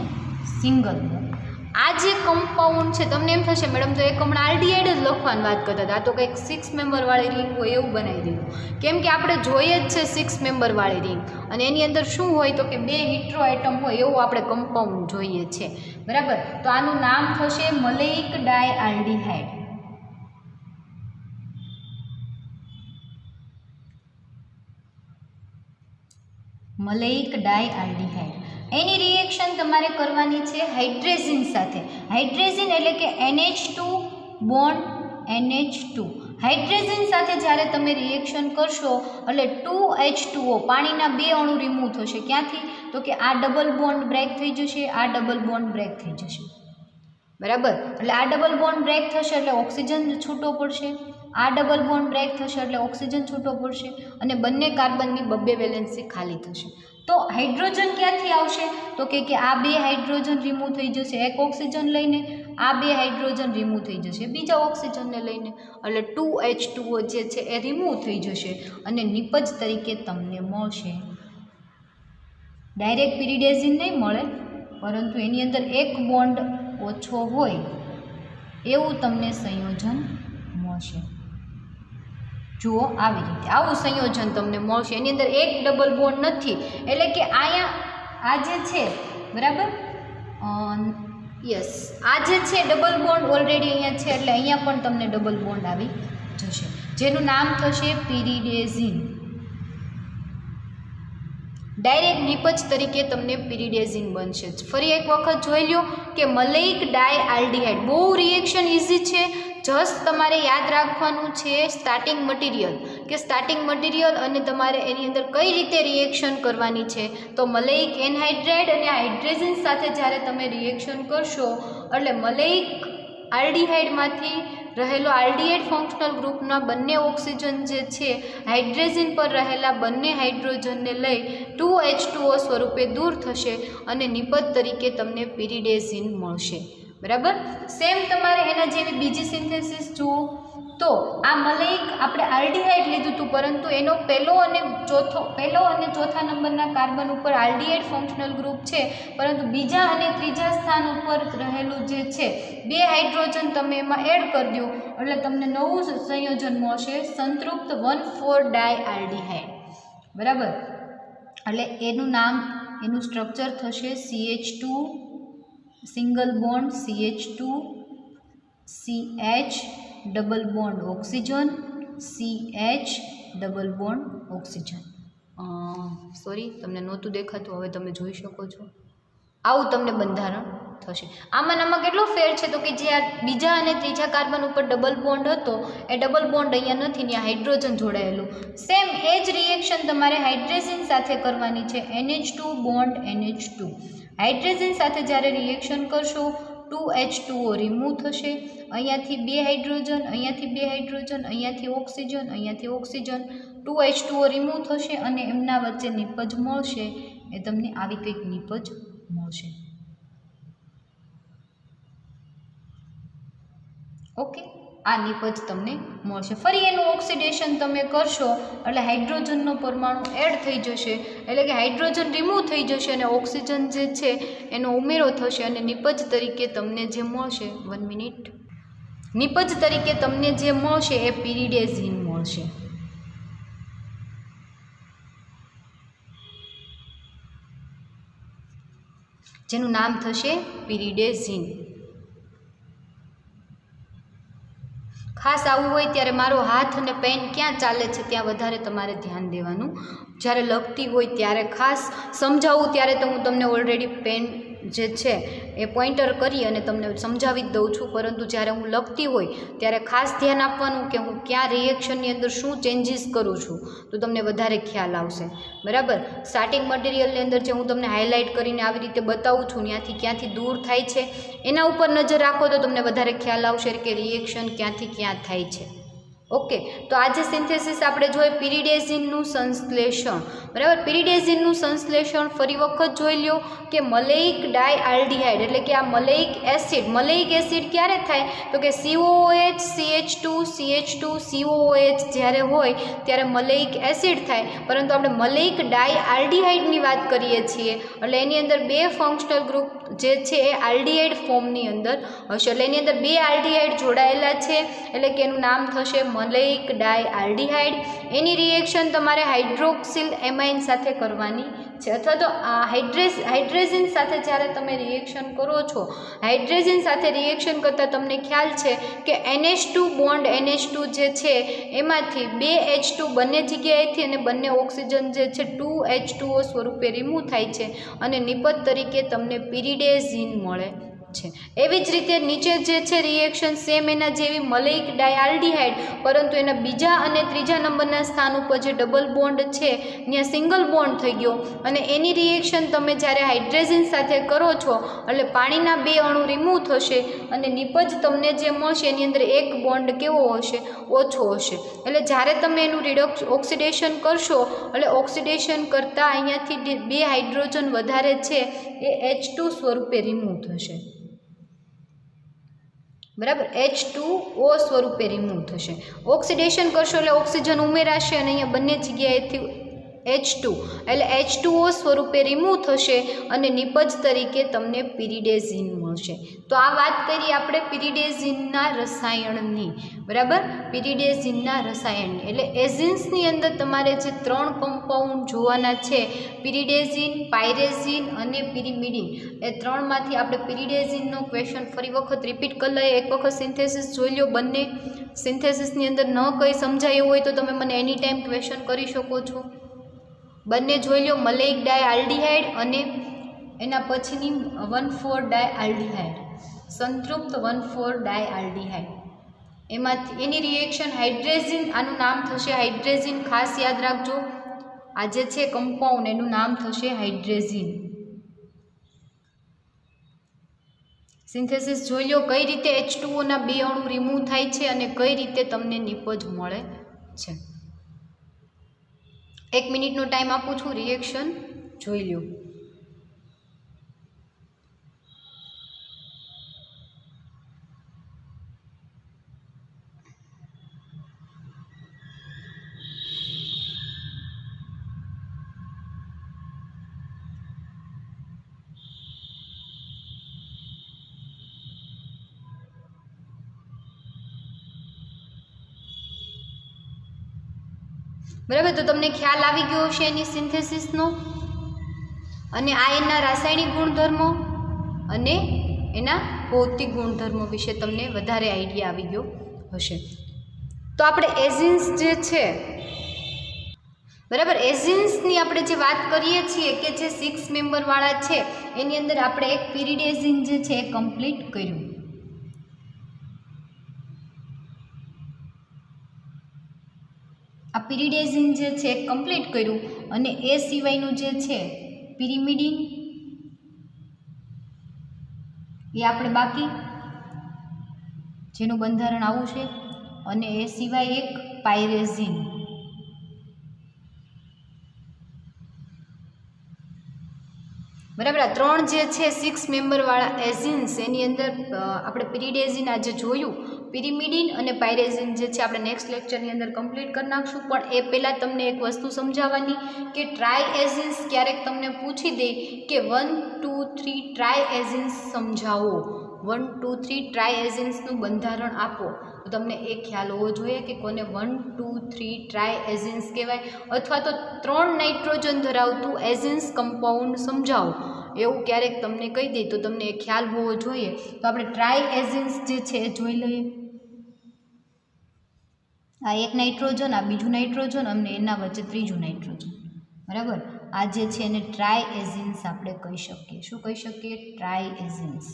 [SPEAKER 1] સિંગલ બોન્ડ. આ જે કમ્પાઉન્ડ છે તમને એમ થશે મેડમ તો એક હમણાં આલ્ડીહાઇડ જ લખવાની વાત કરતા હતા, આ તો કંઈક 6 મેમ્બરવાળી રિંગ હોય એવું બનાવી દીધું. કેમ કે આપણે જોઈએ જ છે 6 મેમ્બરવાળી રિંગ અને એની અંદર શું હોય તો કે 2 હિટ્રો એટમ હોય એવું આપણે કમ્પાઉન્ડ જોઈએ છે. બરાબર, તો આનું નામ થશે મલેઇક ડાયઆલ્ડીહાઇડ. મલેઇક ડાયઆલ્ડીહાઇડ. એની રિએક્શન તમારે કરવાની છે હાઇડ્રેઝિન સાથે. હાઇડ્રેઝિન એટલે કે NH2 બોન્ડ NH2. હાઇડ્રેઝિન સાથે જ્યારે તમે રિએક્શન કરશો એટલે 2H2O પાણીના 2 અણુ રિમૂવ થશે. ક્યાંથી તો કે આ ડબલ બોન્ડ બ્રેક થઈ જશે, આ ડબલ બોન્ડ બ્રેક થઈ જશે. બરાબર, એટલે આ ડબલ બોન્ડ બ્રેક થશે એટલે ઓક્સિજન છૂટો પડશે, આ ડબલ બોન્ડ બ્રેક થશે એટલે ઓક્સિજન છૂટો પડશે અને બંને કાર્બનની 2 વેલેન્સી ખાલી થશે. તો હાઇડ્રોજન ક્યાંથી આવશે તો કે આ 2 હાઇડ્રોજન રિમૂવ થઈ જશે એક ઓક્સિજન લઈને, આ 2 હાઇડ્રોજન રિમૂવ થઈ જશે બીજા ઓક્સિજનને લઈને, એટલે 2H2O જે છે એ રિમૂવ થઈ જશે અને નિપજ તરીકે તમને મળશે. ડાયરેક્ટ પિરિડેઝિન નહીં મળે, પરંતુ એની અંદર એક બોન્ડ ઓછો હોય એવું તમને સંયોજન મળશે. જુઓ આવી રીતે આવું સંયોજન તમને મળશે. એની અંદર એક ડબલ બોન્ડ નથી એટલે કે અહીંયા આ જે છે બરાબર યસ આ જે છે ડબલ બોન્ડ ઓલરેડી અહીંયા છે એટલે અહીંયા પણ તમને ડબલ બોન્ડ આવી જશે જેનું નામ થશે પિરિડેઝિન. ડાયરેક્ટ નિપજ તરીકે તમને પિરિડેઝિન બનશે. ફરી એક વખત જોઈ લો કે મલેઇક ડાયઆલ્ડીહાઇડ બહુ રિએક્શન ઇઝી છે. જસ્ટ તમારે યાદ રાખવાનું છે સ્ટાર્ટિંગ મટીરિયલ અને તમારે એની અંદર કઈ રીતે રિએક્શન કરવાની છે. તો મલેઇક એનહાઇડ્રાઇડ અને હાઇડ્રેઝિન સાથે જ્યારે તમે રિએક્શન કરશો એટલે મલેઇક આલ્ડીહાઇડમાંથી રહેલો આલ્ડીહાઇડ ફંક્શનલ ગ્રુપના બંને ઓક્સિજન જે છે હાઇડ્રેઝિન પર રહેલા બંને હાઇડ્રોજનને લઈ 2H2O સ્વરૂપે દૂર થશે અને નિપજ તરીકે તમને પિરિડેઝિન મળશે. બરાબર, સેમ તમારે એના જેવી બીજી સિન્થેસિસ જુઓ તો આ મલેઇક આપણે આલ્ડીહાઇડ લીધું હતું પરંતુ એનો પહેલો અને ચોથા નંબરના કાર્બન ઉપર આલ્ડીહાઇડ ફંક્શનલ ગ્રુપ છે પરંતુ બીજા અને ત્રીજા સ્થાન ઉપર રહેલું જે છે 2 હાઇડ્રોજન તમે એમાં એડ કરી દો એટલે તમને નવું સંયોજન મળશે સંતૃપ્ત 1,4-ડાયઆલ્ડીહાઇડ. બરાબર, એટલે એનું સ્ટ્રક્ચર થશે CH2 single bond CH2 CH double bond oxygen CH double bond oxygen. Sorry તમને નહોતું દેખાતું, હવે તમે જોઈ શકો છો. આવું તમને બંધારણ થશે. આમાં કેટલો ફેર છે તો કે જે આ બીજા અને ત્રીજા કાર્બન ઉપર ડબલ બોન્ડ હતો એ ડબલ બોન્ડ અહીંયા નથી, ત્યાં હાઇડ્રોજન જોડાયેલું. સેમ એ જ રિએક્શન તમારે હાઇડ્રેઝિન સાથે કરવાની છે NH2 બોન્ડ NH2. હાઇડ્રેઝિન સાથે જ્યારે રિએક્શન કરશો 2H2O રિમૂવ થશે, અહીંયાથી 2 હાઇડ્રોજન, અહીંયાથી 2 હાઇડ્રોજન, અહીંયાથી ઓક્સિજન 2H2O રિમૂવ થશે અને એમના વચ્ચે નિપજ મળશે. એ તમને આવી કંઈક નિપજ મળશે. ઓકે, આ નિપજ તમને મળશે. ફરી એનું ઓક્સિડેશન તમે કરશો એટલે હાઇડ્રોજનનો પરમાણુ એડ થઈ જશે એટલે કે હાઇડ્રોજન રિમૂવ થઈ જશે અને ઓક્સિજન જે છે એનો ઉમેરો થશે અને નિપજ તરીકે તમને જે મળશે નિપજ તરીકે તમને જે મળશે એ પિરિડેઝિન મળશે. જેનું નામ થશે પિરિડેઝિન. ખાસ આવું હોય ત્યારે મારો હાથ અને પેન ક્યાં ચાલે છે ત્યાં વધારે તમારે ધ્યાન દેવાનું. જ્યારે લખતી હોય ત્યારે ખાસ સમજાવું ત્યારે તો હું તમને ઓલરેડી પેન જે છે એ પોઈન્ટર કરી અને તમને સમજાવી જ દઉં છું, પરંતુ જ્યારે હું લખતી હોય ત્યારે ખાસ ધ્યાન આપવાનું કે હું ક્યાં રિએક્શનની અંદર શું ચેન્જીસ કરું છું તો તમને વધારે ખ્યાલ આવશે. બરાબર, સ્ટાર્ટિંગ મટીરિયલની અંદર જે હું તમને હાઇલાઇટ કરીને આવી રીતે બતાવું છું ત્યાંથી ક્યાંથી દૂર થાય છે એના ઉપર નજર રાખો તો તમને વધારે ખ્યાલ આવશે કે રિએક્શન ક્યાંથી ક્યાં થાય છે. ઓકે, તો આજે સિન્થેસિસ આપણે જોઈએ પિરિડેઝિનનું સંશ્લેષણ, બરાબર. પિરિડેઝિનનું સંશ્લેષણ ફરી વખત જોઈ લ્યો કે મલેઇક ડાયઆલ્ડિહાઇડ એટલે કે આ મલેઇક એસિડ ક્યારે થાય તો કે COOH CH2 COOH જ્યારે હોય ત્યારે મલેઇક એસિડ થાય. પરંતુ આપણે મલેઇક ડાયઆલ્ડિહાઇડની વાત કરીએ છીએ એટલે એની અંદર બે ફંક્શનલ ગ્રુપ જે છે એ આલ્ડિહાઇડ ફોર્મની અંદર હશે. એટલે એની અંદર બે આલ્ડિહાઇડ જોડાયેલા છે એટલે કે એનું નામ થશે મલેઇક ડાયઆલ્ડિહાઇડ. એની રિએક્શન તમારે હાઇડ્રોક્સિલ એમાઇન સાથે કરવાની છે અથવા તો હાઇડ્રેઝિન સાથે જ્યારે તમે રિએક્શન કરો છો, હાઇડ્રેઝિન સાથે રિએક્શન કરતાં તમને ખ્યાલ છે કે NH2 બોન્ડ NH2 જે છે એમાંથી બે H2 બંને જગ્યાએથી અને બંને ઓક્સિજન જે છે 2H2O સ્વરૂપે રિમૂવ થાય છે અને નિપજ તરીકે તમને પિરિડેઝિન મળે છે. એવી જ રીતે નીચે જે છે રિએક્શન સેમ એના જેવી મલેઇક ડાયઆલ્ડિહાઇડ, પરંતુ એના બીજા અને ત્રીજા નંબરના સ્થાન ઉપર જે ડબલ બોન્ડ છે ત્યાં સિંગલ બોન્ડ થઈ ગયો અને એની રિએક્શન તમે જ્યારે હાઇડ્રેઝિન સાથે કરો છો એટલે પાણીના બે અણુ રિમૂવ થશે અને નિપજ તમને જે મળશે એની અંદર એક બોન્ડ કેવો હશે, ઓછો હશે. એટલે જ્યારે તમે એનું ઓક્સિડેશન કરશો એટલે ઓક્સિડેશન કરતાં અહીંયાથી બે હાઇડ્રોજન વધારે છે એ H2 સ્વરૂપે રિમૂવ થશે, બરાબર. H2O સ્વરૂપે રિમૂવ થશે. ઓક્સિડેશન કરશો એટલે ઓક્સિજન ઉમેરાશે અને અહીંયા બંને જગ્યાએથી H2 એટલે H2O સ્વરૂપે રિમૂવ થશે અને નિપજ તરીકે તમને પિરિડેઝિન મળશે. તો આ વાત કરી આપણે પિરિડેઝિનના રસાયણની, બરાબર. પિરિડેઝિનના રસાયણની એટલે એઝિન્સની અંદર તમારે જે ત્રણ કમ્પાઉન્ડ જોવાના છે પિરિડેઝિન, પાયરેઝિન અને પિરિમિડિન, એ ત્રણમાંથી આપણે પિરિડેઝિનનો ક્વેશ્ચન ફરી વખત રિપીટ કરી લઈએ. એક વખત સિન્થેસિસ જોઈ લો. બંને સિન્થેસિસની અંદર ન કંઈ સમજાયું હોય તો તમે મને એની ટાઈમ ક્વેશ્ચન કરી શકો છો. બંને જોઈ લો, મલેઇક ડાયઆલ્ડિહાઇડ અને એના પછીની 1,4-ડાયઆલ્ડિહાઇડ, સંતૃપ્ત 1,4-ડાયઆલ્ડિહાઇડ. એમાંથી એની રિએક્શન હાઇડ્રેઝિન, આનું નામ થશે હાઇડ્રેઝિન. ખાસ યાદ રાખજો, આ જે છે કમ્પાઉન્ડ એનું નામ થશે હાઇડ્રેઝિન. સિન્થેસિસ જોઈ લો કઈ રીતે H2O ના બે અણુ રિમૂવ થાય છે અને કઈ રીતે તમને નિપજ મળે છે. 1 મિનિટનો ટાઈમ આપું છું, રિએક્શન જોઈ લો. બરાબર, તો તમને ખ્યાલ આવી ગયો હશે એની સિન્થેસિસનો અને આ એના રાસાયણિક ગુણધર્મો અને એના ભૌતિક ગુણધર્મો વિશે તમને વધારે આઈડિયા આવી ગયો હશે. તો આપણે એઝિન્સ જે છે, બરાબર, એઝિન્સની આપણે જે વાત કરીએ છીએ કે જે 6 મેમ્બરવાળા છે એની અંદર આપણે એક પિરિડેઝિન જે છે એ કમ્પ્લીટ કર્યું. આ પિરિડેઝિન જે છે કમ્પ્લીટ કર્યું અને એ સિવાયનું જે છે પિરિમિડિન એ આપણે બાકી, જેનું બંધારણ આવું છે, અને એ સિવાય એક પાયરેઝિન. બરાબર, આ ત્રણ જે છે 6 મેમ્બરવાળા એઝિન્સ એની અંદર આપણે પિરિડેઝિન આજે જોયું. પિરિમિડિન અને પાયરેઝિન જે છે આપણે નેક્સ્ટ લેક્ચરની અંદર કમ્પ્લીટ કરી નાખશું. પણ એ પહેલાં તમને એક વસ્તુ સમજાવવાની કે ટ્રાય એઝિન્સ ક્યારેક તમને પૂછી દે કે 1, 2, 3 ટ્રાય એઝિન્સ સમજાવો, 1, 2, 3 ટ્રાય એઝિન્સનું બંધારણ આપો. તો તમને એ ખ્યાલ હોવો જોઈએ કે કોને 1, 2, 3 ટ્રાય એઝિન્સ કહેવાય અથવા તો 3 નાઇટ્રોજન ધરાવતું એઝિન્સ કમ્પાઉન્ડ સમજાવો, એવું ક્યારેક તમને કહી દે તો તમને એ ખ્યાલ હોવો જોઈએ. તો આપણે ટ્રાય એઝિન્સ જે છે એ જોઈ લઈએ. આ એક નાઇટ્રોજન, આ બીજું નાઇટ્રોજન અને એના વચ્ચે ત્રીજું નાઇટ્રોજન. બરાબર, આ જે છે એને ટ્રાય એઝિન્સ આપણે કહી શકીએ. શું કહી શકીએ? ટ્રાય એઝિન્સ.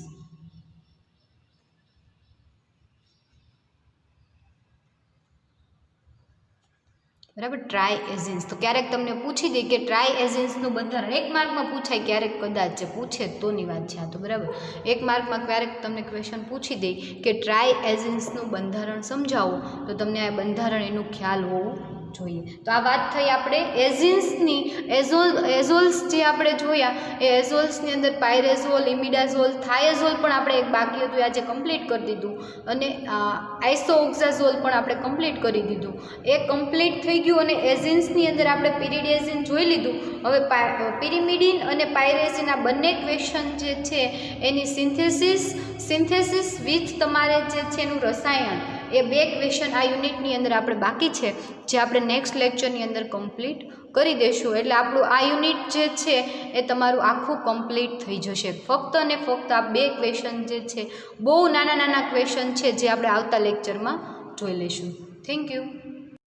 [SPEAKER 1] બરાબર. ટ્રાય એઝિન્સ તો ક્યારેક તમને પૂછી દે કે ટ્રાય એઝિન્સનું બંધારણ 1 માર્કમાં પૂછાય, ક્યારેક કદાચ પૂછે તોની વાત છે આ તો. બરાબર. 1 માર્કમાં ક્યારેક તમને ક્વેશ્ચન પૂછી દે કે ટ્રાય એઝિન્સનું બંધારણ સમજાવો, તો તમને આ બંધારણ એનું ખ્યાલ હોવું જોઈએ. તો આ વાત થઈ આપણે એઝિન્સની. એઝોલ્સ જે આપણે જોયા એ એઝોલ્સની અંદર પાયરેઝોલ, ઇમિડાઝોલ, થાયાઝોલ પણ આપણે એક બાકી હતું, આજે કમ્પ્લીટ કરી દીધું. અને આઇસોઓક્ઝાઝોલ પણ આપણે કમ્પ્લીટ કરી દીધું. એ કમ્પ્લીટ થઈ ગયું. અને એઝિન્સની અંદર આપણે પિરિડેઝિન જોઈ લીધું. હવે પિરિમિડિન અને પાયરેઝિન આ બંને ક્વેશ્ચન જે છે એની સિન્થેસિસ વિથ તમારે જે છે એનું રસાયણ, એ 2 ક્વેશ્ચન આ યુનિટની અંદર આપણે બાકી છે, જે આપણે નેક્સ્ટ લેક્ચરની અંદર કમ્પ્લીટ કરી દઈશું. એટલે આપણું આ યુનિટ જે છે એ તમારું આખું કમ્પ્લીટ થઈ જશે. ફક્ત અને ફક્ત આ 2 ક્વેશ્ચન જે છે, બહુ નાના ક્વેશ્ચન છે, જે આપણે આવતા લેક્ચરમાં જોઈ લઈશું. Thank you.